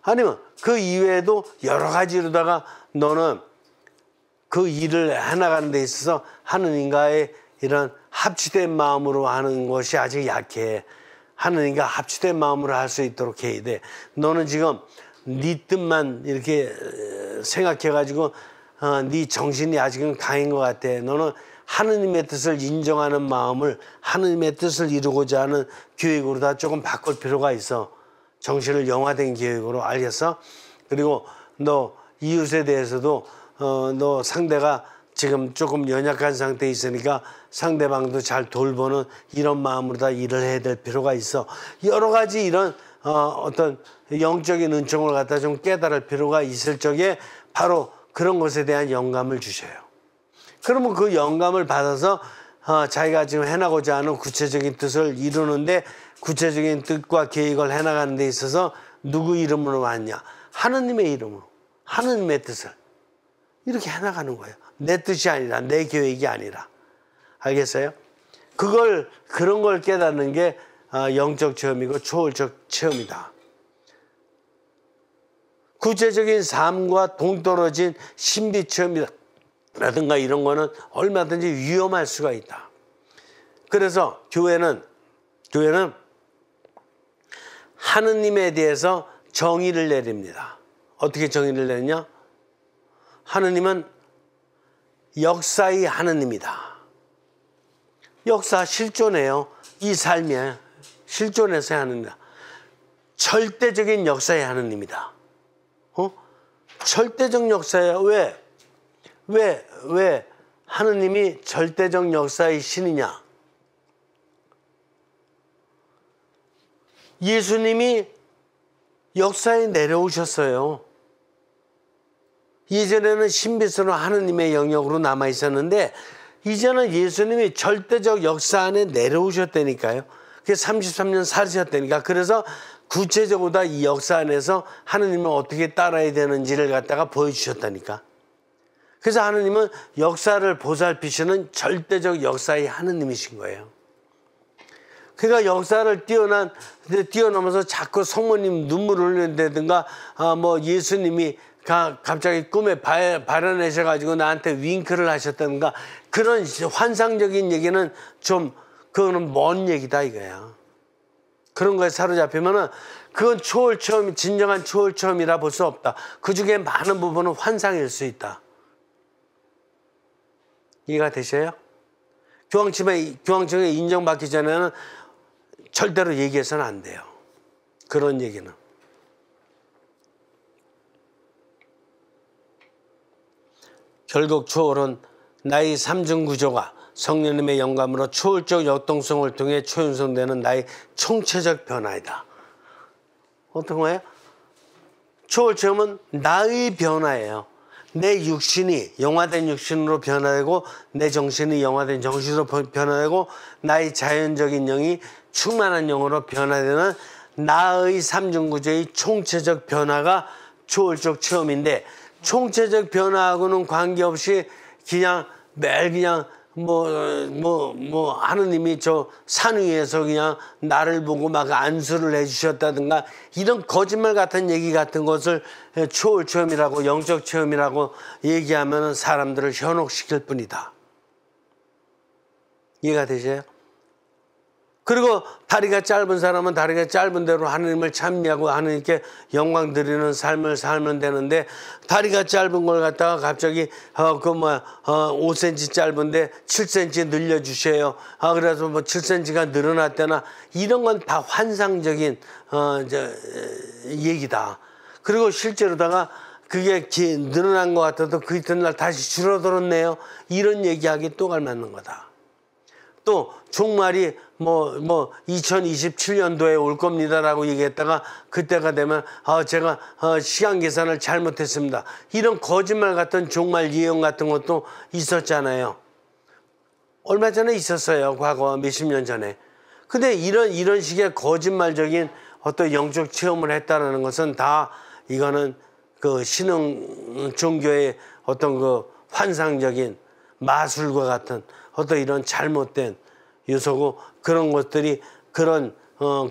아니면 그 이외에도 여러 가지로다가 너는 그 일을 해나가는 데 있어서 하느님과의 이런 합치된 마음으로 하는 것이 아직 약해. 하느님과 합치된 마음으로 할 수 있도록 해야 돼. 너는 지금 네 뜻만 이렇게 생각해가지고 네 정신이 아직은 강인 것 같아. 너는 하느님의 뜻을 인정하는 마음을 하느님의 뜻을 이루고자 하는 계획으로 다 조금 바꿀 필요가 있어. 정신을 영화된 계획으로. 알겠어? 그리고 너 이웃에 대해서도 너 상대가 지금 조금 연약한 상태에 있으니까 상대방도 잘 돌보는 이런 마음으로 다 일을 해야 될 필요가 있어. 여러 가지 이런 어떤 영적인 은총을 갖다 좀 깨달을 필요가 있을 적에 바로 그런 것에 대한 영감을 주셔요. 그러면 그 영감을 받아서 자기가 지금 해나고자 하는 구체적인 뜻을 이루는데 구체적인 뜻과 계획을 해나가는 데 있어서 누구 이름으로 왔냐? 하느님의 이름으로, 하느님의 뜻을 이렇게 해나가는 거예요. 내 뜻이 아니라, 내 계획이 아니라. 알겠어요? 그런 걸 깨닫는 게 영적 체험이고 초월적 체험이다. 구체적인 삶과 동떨어진 신비 체험이라든가 이런 거는 얼마든지 위험할 수가 있다. 그래서 교회는 하느님에 대해서 정의를 내립니다. 어떻게 정의를 내느냐? 하느님은 역사의 하느님이다. 역사 실존해요. 이 삶에 실존해서 하느님이다. 절대적인 역사의 하느님이다. 절대적 역사예요. 왜 하느님이 절대적 역사의 신이냐? 예수님이 역사에 내려오셨어요. 예전에는 신비스러운 하느님의 영역으로 남아 있었는데 이제는 예수님이 절대적 역사 안에 내려오셨다니까요. 그게 33년 살으셨다니까. 그래서 구체적으로 다 이 역사 안에서 하느님을 어떻게 따라야 되는지를 갖다가 보여주셨다니까. 그래서 하느님은 역사를 보살피시는 절대적 역사의 하느님이신 거예요. 그러니까 역사를 뛰어넘어서 자꾸 성모님 눈물을 흘린다든가 뭐 예수님이 갑자기 꿈에 발현하셔가지고 나한테 윙크를 하셨다든가 그런 환상적인 얘기는 좀 그거는 먼 얘기다 이거야. 그런 거에 사로잡히면은 그건 초월 체험, 진정한 초월 체험이라 볼 수 없다. 그 중에 많은 부분은 환상일 수 있다. 이해가 되셔요? 교황청에 인정받기 전에는 절대로 얘기해서는 안 돼요. 그런 얘기는. 결국 초월은 나의 삼중 구조가 성령님의 영감으로 초월적 역동성을 통해 초연성되는 나의 총체적 변화이다. 어떤 거예요? 초월 체험은 나의 변화예요. 내 육신이 영화된 육신으로 변화되고 내 정신이 영화된 정신으로 변화되고 나의 자연적인 영이 충만한 영으로 변화되는 나의 삼중구조의 총체적 변화가 초월적 체험인데 총체적 변화하고는 관계없이 그냥 매일 그냥 하느님이 저 산 위에서 그냥 나를 보고 막 안수를 해주셨다든가 이런 거짓말 같은 얘기 같은 것을 초월 체험이라고 영적 체험이라고 얘기하면 사람들을 현혹시킬 뿐이다. 이해가 되세요? 그리고 다리가 짧은 사람은 다리가 짧은 대로 하느님을 찬미하고 하느님께 영광 드리는 삶을 살면 되는데 다리가 짧은 걸 갖다가 갑자기 5cm 짧은데 7cm 늘려주세요. 그래서 뭐 7cm가 늘어났다나 이런 건 다 환상적인 얘기다. 그리고 실제로다가 그게 늘어난 것 같아도 그 이튿날 다시 줄어들었네요. 이런 얘기하기 또 알맞는 거다. 또 종말이 뭐 2027년도에 올 겁니다라고 얘기했다가 그때가 되면 제가 시간 계산을 잘못했습니다. 이런 거짓말 같은 종말 예언 같은 것도 있었잖아요. 얼마 전에 있었어요. 과거 몇십 년 전에. 근데 이런 식의 거짓말적인 어떤 영적 체험을 했다는 것은 다 이거는 그 신흥 종교의 어떤 그 환상적인 마술과 같은 어떤 이런 잘못된 요소고, 그런 것들이 그런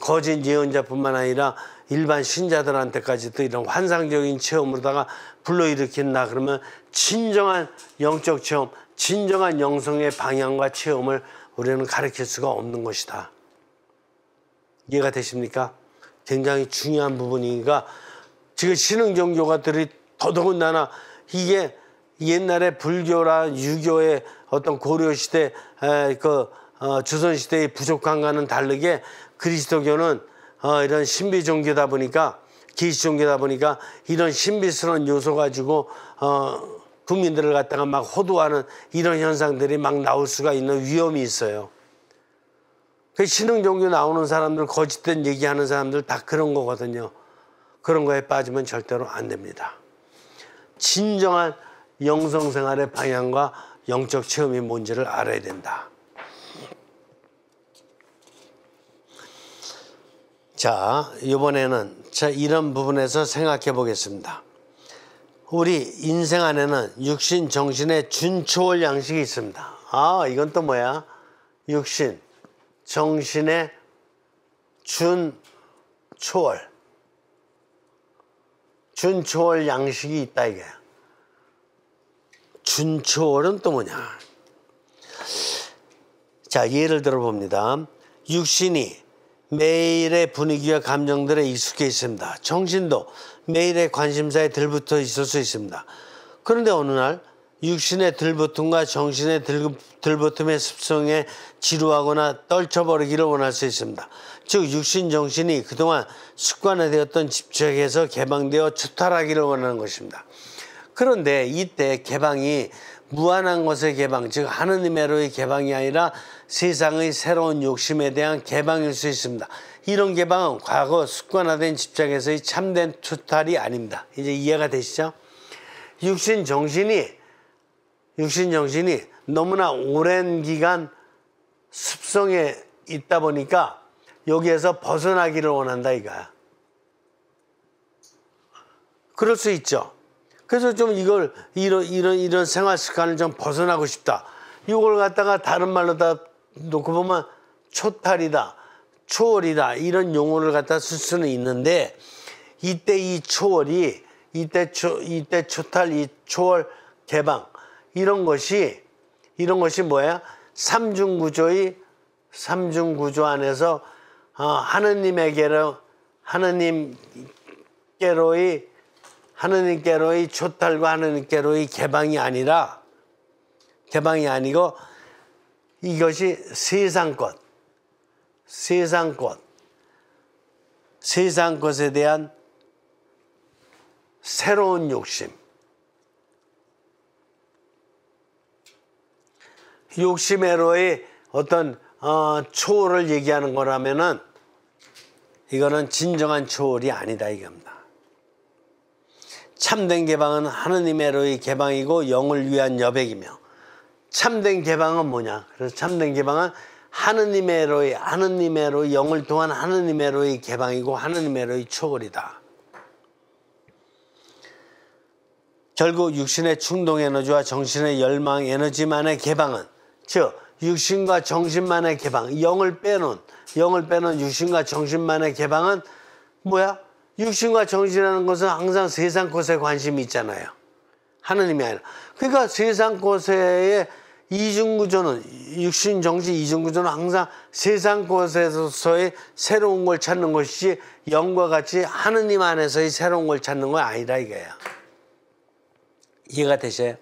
거짓 예언자뿐만 아니라 일반 신자들한테까지도 이런 환상적인 체험으로다가 불러일으킨다 그러면 진정한 영적 체험, 진정한 영성의 방향과 체험을 우리는 가르칠 수가 없는 것이다. 이해가 되십니까? 굉장히 중요한 부분이니까 지금 신흥 종교가들이 더더군다나 이게 옛날에 불교나 유교의 어떤 고려시대 조선시대의 부족함과는 다르게 그리스도교는 이런 신비 종교다 보니까, 계시 종교다 보니까 이런 신비스러운 요소 가지고 국민들을 갖다가 막 호도하는 이런 현상들이 막 나올 수가 있는 위험이 있어요. 그 신흥 종교 나오는 사람들, 거짓된 얘기하는 사람들 다 그런 거거든요. 그런 거에 빠지면 절대로 안 됩니다. 진정한 영성생활의 방향과 영적 체험이 뭔지를 알아야 된다. 자, 이번에는 이런 부분에서 생각해 보겠습니다. 우리 인생 안에는 육신, 정신의 준초월 양식이 있습니다. 이건 또 뭐야? 육신, 정신의 준초월. 준초월 양식이 있다 이게. 준초월은 또 뭐냐? 자, 예를 들어 봅니다. 육신이 매일의 분위기와 감정들에 익숙해 있습니다. 정신도 매일의 관심사에 들붙어 있을 수 있습니다. 그런데 어느 날 육신의 들붙음과 정신의 들붙음의 습성에 지루하거나 떨쳐버리기를 원할 수 있습니다. 즉 육신, 정신이 그동안 습관화되었던 집착에서 개방되어 추탈하기를 원하는 것입니다. 그런데 이때 개방이 무한한 것의 개방, 즉 하느님의로의 개방이 아니라 세상의 새로운 욕심에 대한 개방일 수 있습니다. 이런 개방은 과거 습관화된 집착에서의 참된 추탈이 아닙니다. 이제 이해가 되시죠? 육신 정신이 너무나 오랜 기간 습성에 있다 보니까 여기에서 벗어나기를 원한다 이거야. 그럴 수 있죠. 그래서 좀 이런 생활 습관을 좀 벗어나고 싶다. 이걸 갖다가 다른 말로 다 놓고 보면 초탈이다, 초월이다 이런 용어를 갖다 쓸 수는 있는데, 이때 이 초월이 이때 초탈, 이 초월, 개방 이런 것이 뭐야? 삼중구조 안에서 하느님께로의 초탈과 하느님께로의 개방이 아니고 이것이 세상 것에 대한 새로운 욕심애로의 어떤 초월을 얘기하는 거라면은 이거는 진정한 초월이 아니다 이겁니다. 참된 개방은 하느님의로의 개방이고 영을 위한 여백이며, 참된 개방은 뭐냐? 그래서 참된 개방은 하느님의로의 영을 통한 하느님의로의 개방이고 하느님의로의 초월이다. 결국 육신의 충동 에너지와 정신의 열망 에너지만의 개방은, 즉 육신과 정신만의 개방, 영을 빼놓은 육신과 정신만의 개방은 뭐야? 육신과 정신이라는 것은 항상 세상 것에 관심이 있잖아요. 하느님이 아니라. 그러니까 세상 것의 이중구조는, 육신, 정신 이중구조는 항상 세상 것에서의 새로운 걸 찾는 것이지 영과 같이 하느님 안에서의 새로운 걸 찾는 건 아니라 이거예요. 이해가 되세요?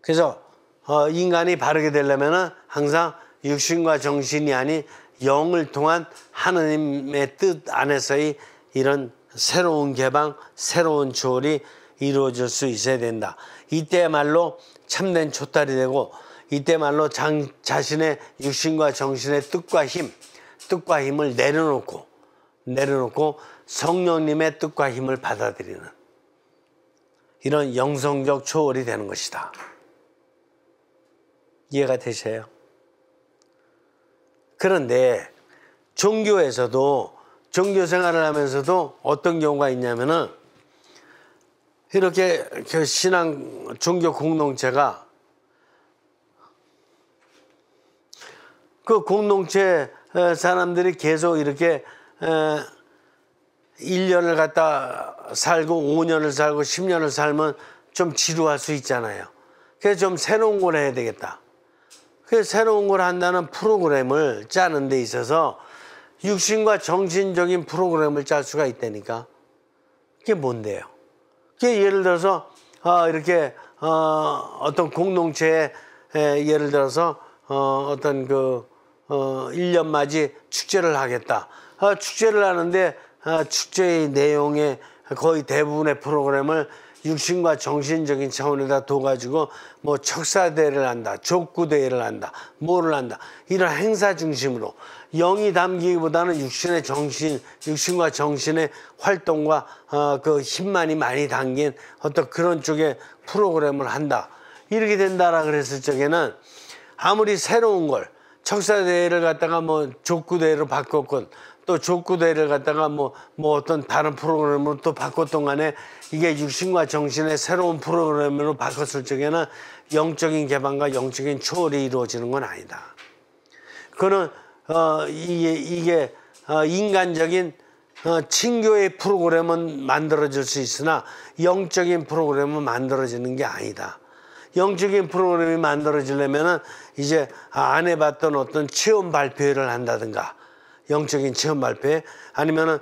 그래서 인간이 바르게 되려면 항상 육신과 정신이 아닌 영을 통한 하느님의 뜻 안에서의 이런 새로운 개방, 새로운 초월이 이루어질 수 있어야 된다. 이때야말로 참된 초탈이 되고 이때말로 자신의 육신과 정신의 뜻과 힘을 내려놓고 성령님의 뜻과 힘을 받아들이는 이런 영성적 초월이 되는 것이다. 이해가 되세요? 그런데 종교에서도 종교 생활을 하면서도 어떤 경우가 있냐면은 이렇게 신앙 종교 공동체가 그 공동체 사람들이 계속 이렇게 1년을 갖다 살고 5년을 살고 10년을 살면 좀 지루할 수 있잖아요. 그래서 좀 새로운 걸 해야 되겠다. 그래서 새로운 걸 한다는 프로그램을 짜는 데 있어서 육신과 정신적인 프로그램을 짤 수가 있다니까. 그게 뭔데요? 그게 예를 들어서 이렇게 어떤 공동체에 예를 들어서 어떤 1년 맞이 축제를 하겠다. 축제를 하는데 축제의 내용의 거의 대부분의 프로그램을 육신과 정신적인 차원에다 둬가지고 뭐 척사대회를 한다, 족구대회를 한다, 뭐를 한다. 이런 행사 중심으로 영이 담기보다는 육신과 정신의 활동과 그 힘만이 많이 담긴 어떤 그런 쪽의 프로그램을 한다. 이렇게 된다라 그랬을 적에는 아무리 새로운 걸 척사대회를 갖다가 뭐 족구대회로 바꿨건 또 족구대회를 갖다가 뭐 어떤 다른 프로그램으로 또 바꿨던 간에 이게 육신과 정신의 새로운 프로그램으로 바꿨을 적에는 영적인 개방과 영적인 초월이 이루어지는 건 아니다. 그거는 이게 인간적인 친교의 프로그램은 만들어질 수 있으나 영적인 프로그램은 만들어지는 게 아니다. 영적인 프로그램이 만들어지려면은 이제 안 해봤던 어떤 체험 발표회를 한다든가 영적인 체험 발표회 아니면은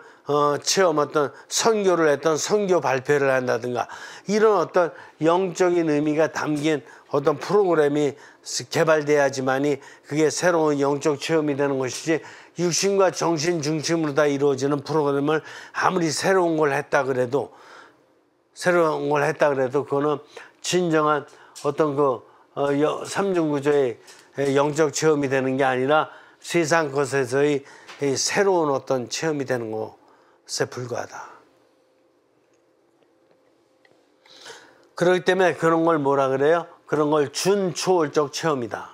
체험 어떤 선교를 했던 선교 발표를 한다든가 이런 어떤 영적인 의미가 담긴 어떤 프로그램이 개발돼야지만이 그게 새로운 영적 체험이 되는 것이지 육신과 정신 중심으로 다 이루어지는 프로그램을 아무리 새로운 걸 했다 그래도 그거는 진정한 어떤 삼중구조의 영적 체험이 되는 게 아니라 세상 것에서의 새로운 어떤 체험이 되는 것에 불과하다. 그렇기 때문에 그런 걸 뭐라 그래요? 그런 걸 준초월적 체험이다.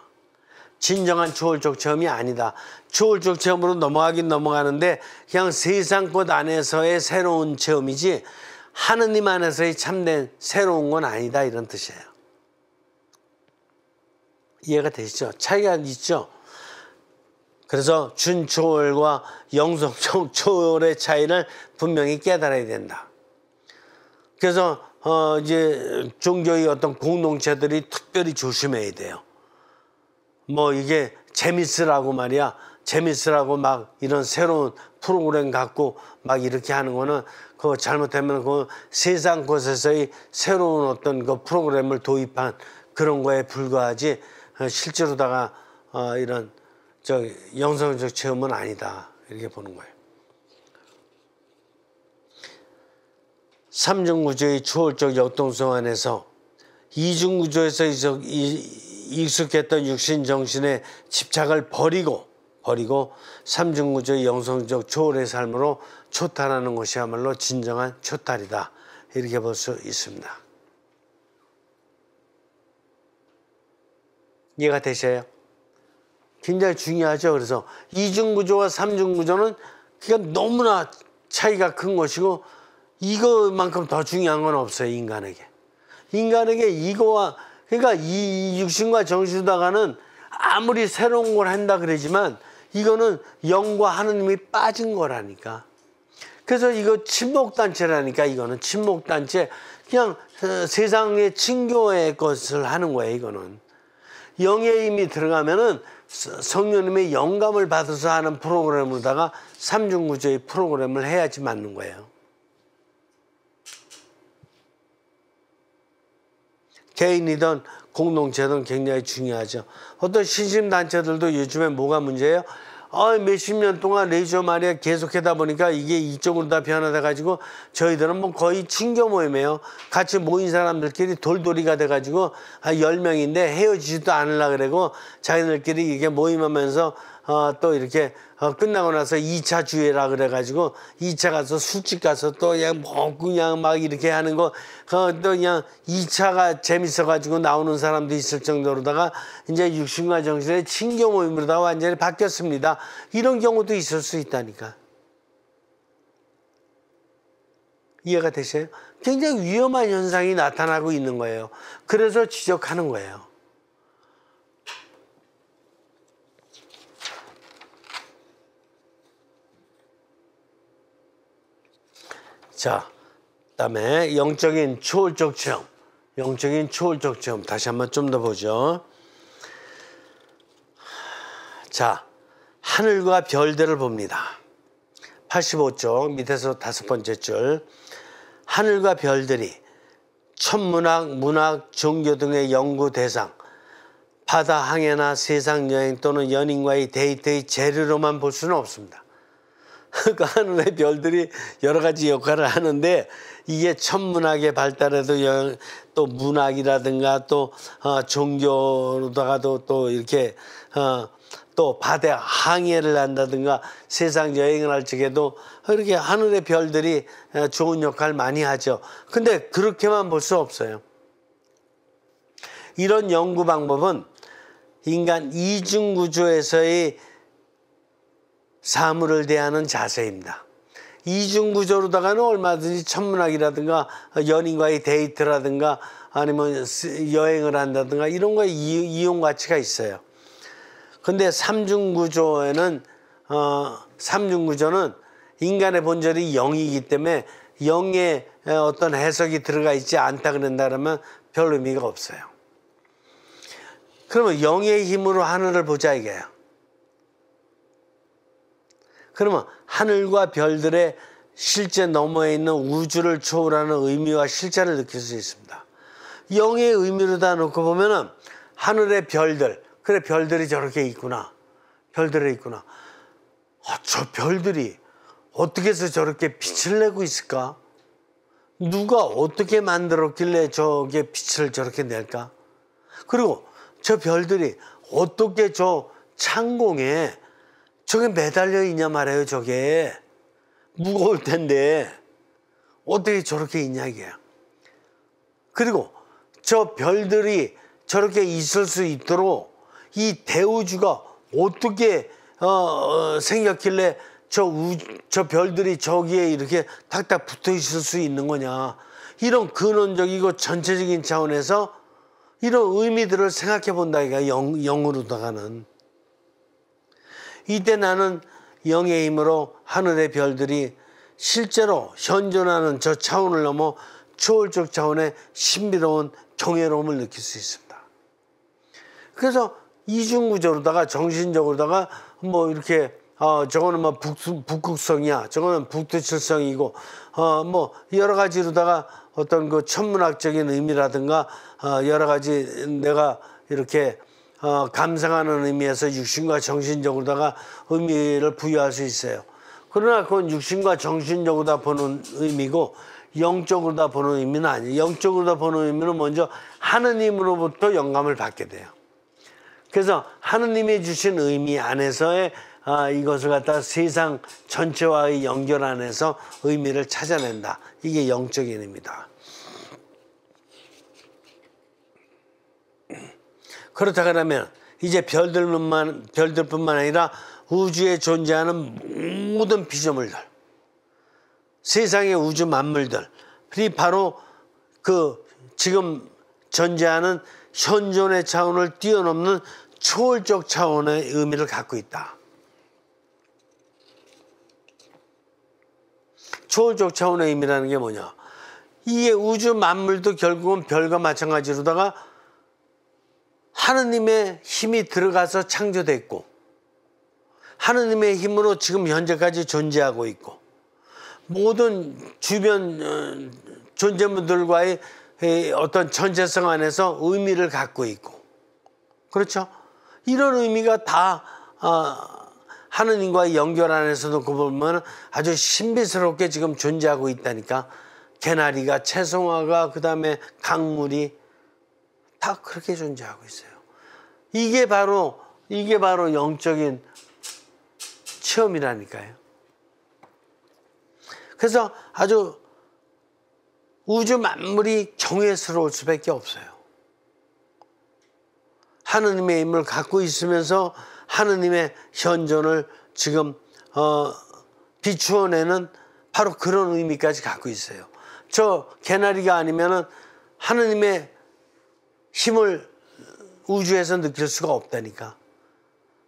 진정한 초월적 체험이 아니다. 초월적 체험으로 넘어가긴 넘어가는데 그냥 세상 것 안에서의 새로운 체험이지 하느님 안에서의 참된 새로운 건 아니다 이런 뜻이에요. 이해가 되시죠? 차이가 있죠? 그래서 준초월과 영성적 초월의 차이를 분명히 깨달아야 된다. 그래서 이제 종교의 어떤 공동체들이 특별히 조심해야 돼요. 뭐 이게 재밌으라고 말이야. 재밌으라고 막 이런 새로운 프로그램 갖고 막 이렇게 하는 거는 그거 잘못하면 그 세상 곳에서의 새로운 어떤 그 프로그램을 도입한 그런 거에 불과하지 실제로다가 이런 영성적 체험은 아니다. 이렇게 보는 거예요. 삼중구조의 초월적 역동성 안에서 이중구조에서 익숙했던 육신 정신의 집착을 버리고 삼중구조의 영성적 초월의 삶으로 초탈하는 것이야말로 진정한 초탈이다. 이렇게 볼 수 있습니다. 이해가 되셔요? 굉장히 중요하죠. 그래서 이중구조와 삼중구조는 그냥 너무나 차이가 큰 것이고 이거만큼 더 중요한 건 없어요. 인간에게 이거와 그러니까 이 육신과 정신다가는 아무리 새로운 걸 한다 그러지만 이거는 영과 하느님이 빠진 거라니까. 그래서 이거 친목단체라니까. 이거는 친목단체 그냥 세상의 친교의 것을 하는 거예요. 이거는 영의 힘이 들어가면은 성령님의 영감을 받아서 하는 프로그램으로다가 삼중구조의 프로그램을 해야지 맞는 거예요. 개인이든 공동체든 굉장히 중요하죠. 어떤 신심단체들도 요즘에 뭐가 문제예요? 몇십 년 동안 레이저 말이야 계속 하다 보니까 이게 이쪽으로 다 변화돼 가지고 저희들은 뭐 거의 친교 모임이에요. 같이 모인 사람들끼리 돌돌이가 돼 가지고 10명인데 헤어지지도 않으려고 그러고 자기들끼리 이게 모임하면서 또 이렇게 끝나고 나서 2차 주회라 그래가지고 2차 가서 술집 가서 또 그냥 먹고 그냥 막 이렇게 하는 거 또 그냥 2차가 재밌어가지고 나오는 사람도 있을 정도로다가 이제 육신과 정신의 친교 모임으로다가 완전히 바뀌었습니다. 이런 경우도 있을 수 있다니까. 이해가 되세요? 굉장히 위험한 현상이 나타나고 있는 거예요. 그래서 지적하는 거예요. 자, 그다음에 영적인 초월적 체험. 영적인 초월적 체험. 다시 한번 좀 더 보죠. 자, 하늘과 별들을 봅니다. 85쪽 밑에서 5번째 줄. 하늘과 별들이 천문학, 문학, 종교 등의 연구 대상, 바다 항해나 세상 여행 또는 연인과의 데이트의 재료로만 볼 수는 없습니다. 그 하늘의 별들이 여러 가지 역할을 하는데 이게 천문학의 발달에도 또 문학이라든가 또 종교로다가도 또 이렇게 또 바다 항해를 한다든가 세상 여행을 할 적에도 이렇게 하늘의 별들이 좋은 역할 많이 하죠. 근데 그렇게만 볼 수 없어요. 이런 연구 방법은 인간 이중구조에서의 사물을 대하는 자세입니다. 이중구조로다가는 얼마든지 천문학이라든가 연인과의 데이트라든가 아니면 여행을 한다든가 이런 거에 이용 가치가 있어요. 근데 삼중구조에는 삼중구조는 인간의 본질이 영이기 때문에 영의 어떤 해석이 들어가 있지 않다 그런다면 별 의미가 없어요. 그러면 영의 힘으로 하늘을 보자 이게요. 그러면 하늘과 별들의 실제 너머에 있는 우주를 초월하는 의미와 실체를 느낄 수 있습니다. 영의 의미로 다 놓고 보면은 하늘의 별들, 그래 별들이 저렇게 있구나. 별들이 있구나. 저 별들이 어떻게 해서 저렇게 빛을 내고 있을까? 누가 어떻게 만들었길래 저게 빛을 저렇게 낼까? 그리고 저 별들이 어떻게 저 창공에 저게 매달려 있냐 말이에요. 저게 무거울 텐데 어떻게 저렇게 있냐 이게요. 그리고 저 별들이 저렇게 있을 수 있도록 이 대우주가 어떻게 생겼길래 저 별들이 저기에 이렇게 탁탁 붙어 있을 수 있는 거냐. 이런 근원적이고 전체적인 차원에서 이런 의미들을 생각해 본다 이거야. 영으로다가는. 이때 나는 영의 힘으로 하늘의 별들이 실제로 현존하는 저 차원을 넘어 초월적 차원의 신비로운 경외로움을 느낄 수 있습니다. 그래서 이중구조로다가 정신적으로다가 뭐 이렇게 저거는 뭐 북극성이야, 저거는 북두칠성이고 뭐 여러 가지로다가 어떤 그 천문학적인 의미라든가 여러 가지 내가 이렇게 감상하는 의미에서 육신과 정신적으로다가 의미를 부여할 수 있어요. 그러나 그건 육신과 정신적으로 다 보는 의미고 영적으로 다 보는 의미는 아니에요. 영적으로 다 보는 의미는 먼저 하느님으로부터 영감을 받게 돼요. 그래서 하느님이 주신 의미 안에서의 이것을 갖다 세상 전체와의 연결 안에서 의미를 찾아낸다. 이게 영적인 의미다. 그렇다 그러면 이제 별들뿐만 아니라 우주에 존재하는 모든 피조물들, 세상의 우주 만물들이 바로 그 지금 존재하는 현존의 차원을 뛰어넘는 초월적 차원의 의미를 갖고 있다. 초월적 차원의 의미라는 게 뭐냐? 이게 우주 만물도 결국은 별과 마찬가지로다가 하느님의 힘이 들어가서 창조됐고 하느님의 힘으로 지금 현재까지 존재하고 있고 모든 주변 존재물들과의 어떤 전체성 안에서 의미를 갖고 있고 그렇죠? 이런 의미가 다 하느님과의 연결 안에서도 그 보면 아주 신비스럽게 지금 존재하고 있다니까. 개나리가, 채송화가, 그 다음에 강물이 다 그렇게 존재하고 있어요. 이게 바로 영적인 체험이라니까요. 그래서 아주 우주 만물이 경외스러울 수밖에 없어요. 하느님의 힘을 갖고 있으면서 하느님의 현존을 지금 비추어내는 바로 그런 의미까지 갖고 있어요. 저 개나리가 아니면은 하느님의 힘을 우주에서 느낄 수가 없다니까.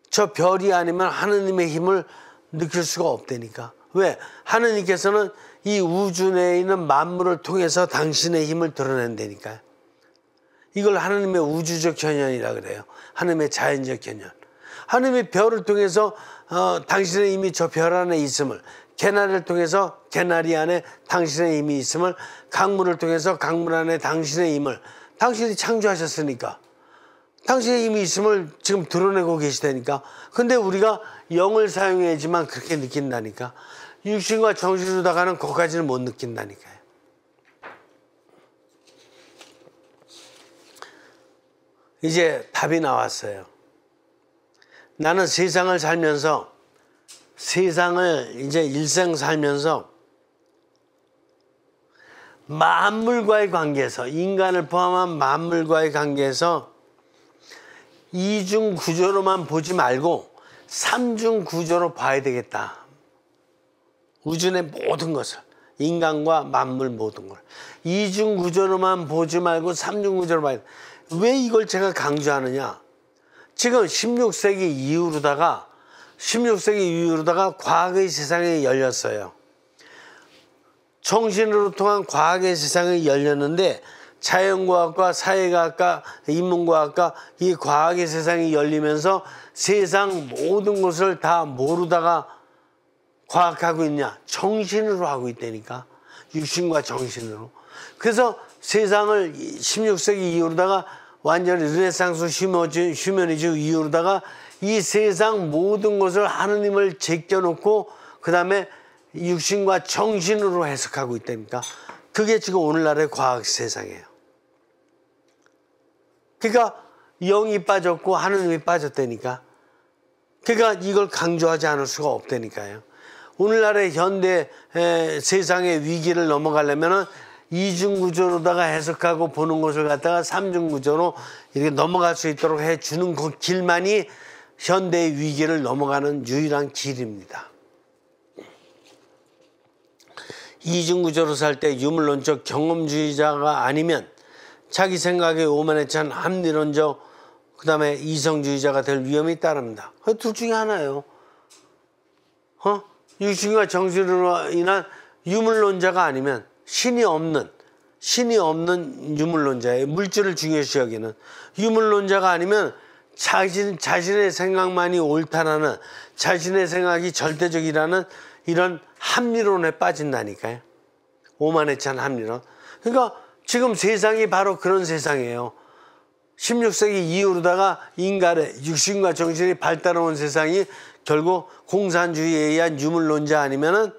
저 별이 아니면 하느님의 힘을 느낄 수가 없다니까. 왜? 하느님께서는 이 우주 내에 있는 만물을 통해서 당신의 힘을 드러낸다니까요. 이걸 하느님의 우주적 현현이라 그래요. 하느님의 자연적 현현. 하느님의 별을 통해서 당신의 힘이 저 별 안에 있음을, 개나리를 통해서 개나리 안에 당신의 힘이 있음을, 강물을 통해서 강물 안에 당신의 힘을, 당신이 창조하셨으니까 당신의 힘이 있음을 지금 드러내고 계시다니까. 근데 우리가 영을 사용해야지만 그렇게 느낀다니까. 육신과 정신으로다가는 거기까지는 못 느낀다니까요. 이제 답이 나왔어요. 나는 세상을 살면서, 세상을 이제 일생 살면서 만물과의 관계에서, 인간을 포함한 만물과의 관계에서 이중 구조로만 보지 말고 삼중 구조로 봐야 되겠다. 우주 내 모든 것을, 인간과 만물 모든 걸 이중 구조로만 보지 말고 삼중 구조로 봐야 돼. 왜 이걸 제가 강조하느냐? 지금 16세기 이후로다가 과학의 세상이 열렸어요. 정신으로 통한 과학의 세상이 열렸는데, 자연과학과 사회과학과 인문과학과 이 과학의 세상이 열리면서 세상 모든 것을 다 모르다가 과학하고 있냐? 정신으로 하고 있다니까. 육신과 정신으로. 그래서 세상을 16세기 이후로다가 완전히 르네상스 휴머니즘 이후로다가 이 세상 모든 것을 하느님을 제껴놓고 그 다음에 육신과 정신으로 해석하고 있다니까. 그게 지금 오늘날의 과학 세상이에요. 그러니까 영이 빠졌고 하느님이 빠졌다니까. 그러니까 이걸 강조하지 않을 수가 없다니까요. 오늘날의 현대 세상의 위기를 넘어가려면은 이중구조로다가 해석하고 보는 것을 갖다가 삼중구조로 이렇게 넘어갈 수 있도록 해주는 그 길만이 현대의 위기를 넘어가는 유일한 길입니다. 이중구조로 살 때 유물론적 경험주의자가 아니면 자기 생각에 오만에 찬 합리론적 그 다음에 이성주의자가 될 위험이 따릅니다. 둘 중에 하나예요. 육신과 정신으로 인한 유물론자가 아니면 신이 없는 유물론자예요. 물질을 중요시 여기는 유물론자가 아니면 자신의 생각만이 옳다라는, 자신의 생각이 절대적이라는 이런 합리론에 빠진다니까요. 오만에 찬 합리론. 그러니까 지금 세상이 바로 그런 세상이에요. 16세기 이후로다가 인간의 육신과 정신이 발달해온 세상이 결국 공산주의에 의한 유물론자 아니면은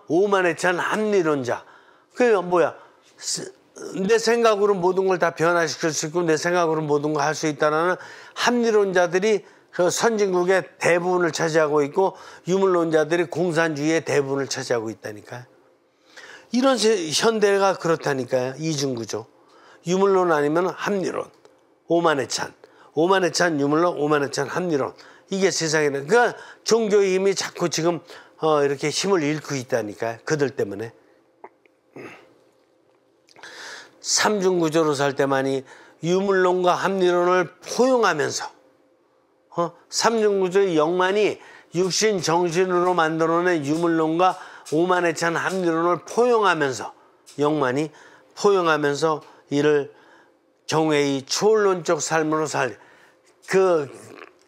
오만에 찬 합리론자. 그게 뭐야? 내 생각으로 모든 걸 다 변화시킬 수 있고 내 생각으로 모든 걸 할 수 있다는 합리론자들이 그 선진국의 대부분을 차지하고 있고, 유물론자들이 공산주의의 대부분을 차지하고 있다니까요. 이런 현대가 그렇다니까요. 이중구조. 유물론 아니면 합리론. 오만에 찬 유물론, 오만에 찬 합리론. 이게 세상에는. 그러니까 종교의 힘이 자꾸 지금 이렇게 힘을 잃고 있다니까요. 그들 때문에. 삼중구조로 살 때만이 유물론과 합리론을 포용하면서 삼중구조의 영만이 육신 정신으로 만들어낸 유물론과 오만에 찬 합리론을 포용하면서, 영만이 포용하면서 이를 경외의 초월론적 삶으로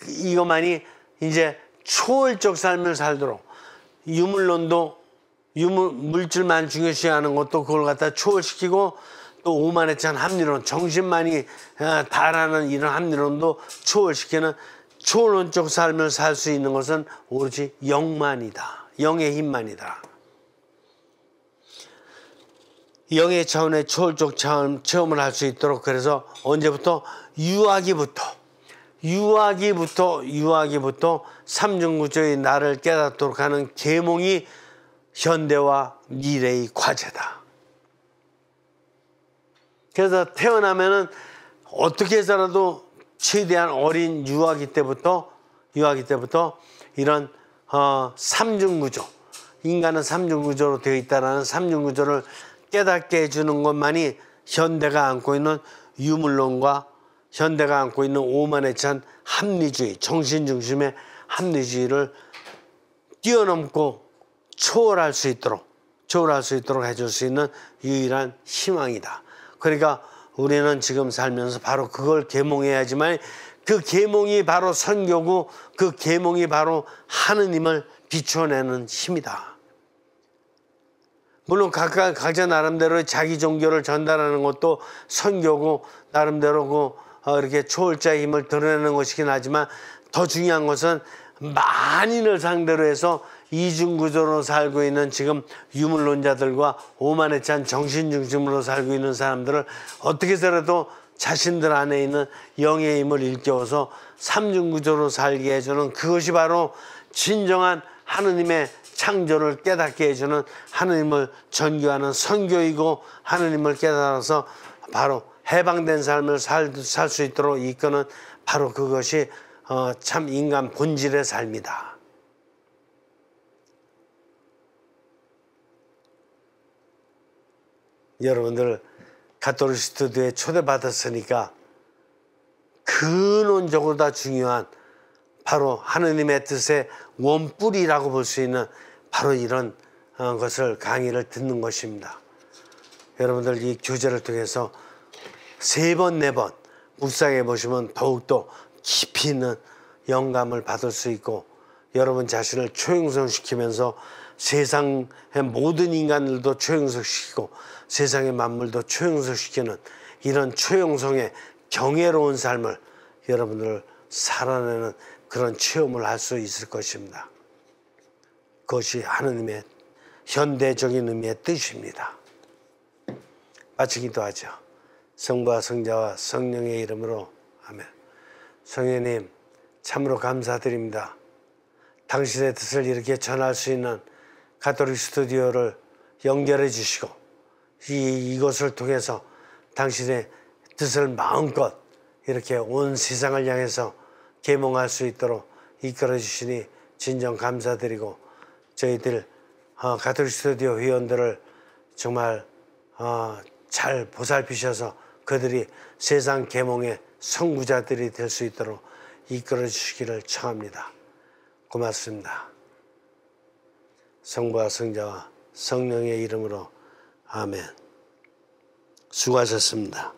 이것만이 이제 초월적 삶을 살도록, 유물론도 물질만 중요시하는 것도 그걸 갖다 초월시키고, 또 오만에 찬 합리론, 정신만이 다라는 이런 합리론도 초월시키는 초론적 삶을 살 수 있는 것은 오로지 영만이다. 영의 힘만이다. 영의 차원의 초월적 체험을 할 수 있도록, 그래서 언제부터? 유아기부터 삼중구조의 나를 깨닫도록 하는 계몽이 현대와 미래의 과제다. 그래서 태어나면은 어떻게 해서라도 최대한 어린 유아기 때부터 이런 삼중구조, 인간은 삼중구조로 되어 있다는 삼중구조를 깨닫게 해주는 것만이 현대가 안고 있는 유물론과 현대가 안고 있는 오만에 찬 합리주의, 정신중심의 합리주의를 뛰어넘고 초월할 수 있도록 해줄 수 있는 유일한 희망이다. 그러니까 우리는 지금 살면서 바로 그걸 계몽해야지만, 그 계몽이 바로 선교고 그 계몽이 바로 하느님을 비춰내는 힘이다. 물론 각자 나름대로 자기 종교를 전달하는 것도 선교고, 나름대로 이렇게 초월자의 힘을 드러내는 것이긴 하지만, 더 중요한 것은 만인을 상대로 해서 이중구조로 살고 있는 지금 유물론자들과 오만에 찬 정신중심으로 살고 있는 사람들을 어떻게 해서라도 자신들 안에 있는 영의 힘을 일깨워서 삼중구조로 살게 해주는, 그것이 바로 진정한 하느님의 창조를 깨닫게 해주는, 하느님을 전교하는 선교이고, 하느님을 깨달아서 바로 해방된 삶을 살 수 있도록 이끄는, 바로 그것이 참 인간 본질의 삶이다. 여러분들 가톨릭 스튜디오에 초대받았으니까 근원적으로 다 중요한, 바로 하느님의 뜻의 원뿌리라고 볼 수 있는 바로 이런 것을, 강의를 듣는 것입니다. 여러분들 이 교재를 통해서 3번, 4번 묵상해 보시면 더욱더 깊이 있는 영감을 받을 수 있고, 여러분 자신을 초형성시키면서 세상의 모든 인간들도 초형성시키고 세상의 만물도 초형성시키는 이런 초형성의 경외로운 삶을 여러분들 살아내는 그런 체험을 할 수 있을 것입니다. 그것이 하느님의 현대적인 의미의 뜻입니다. 마치 기도하죠. 성부와 성자와 성령의 이름으로 아멘. 성령님, 참으로 감사드립니다. 당신의 뜻을 이렇게 전할 수 있는 가톨릭 스튜디오를 연결해 주시고, 이것을 통해서 당신의 뜻을 마음껏 이렇게 온 세상을 향해서 계몽할 수 있도록 이끌어 주시니 진정 감사드리고, 저희들 가톨릭 스튜디오 회원들을 정말 잘 보살피셔서 그들이 세상 계몽의 선구자들이 될 수 있도록 이끌어 주시기를 청합니다. 고맙습니다. 성부와 성자와 성령의 이름으로 아멘. 수고하셨습니다.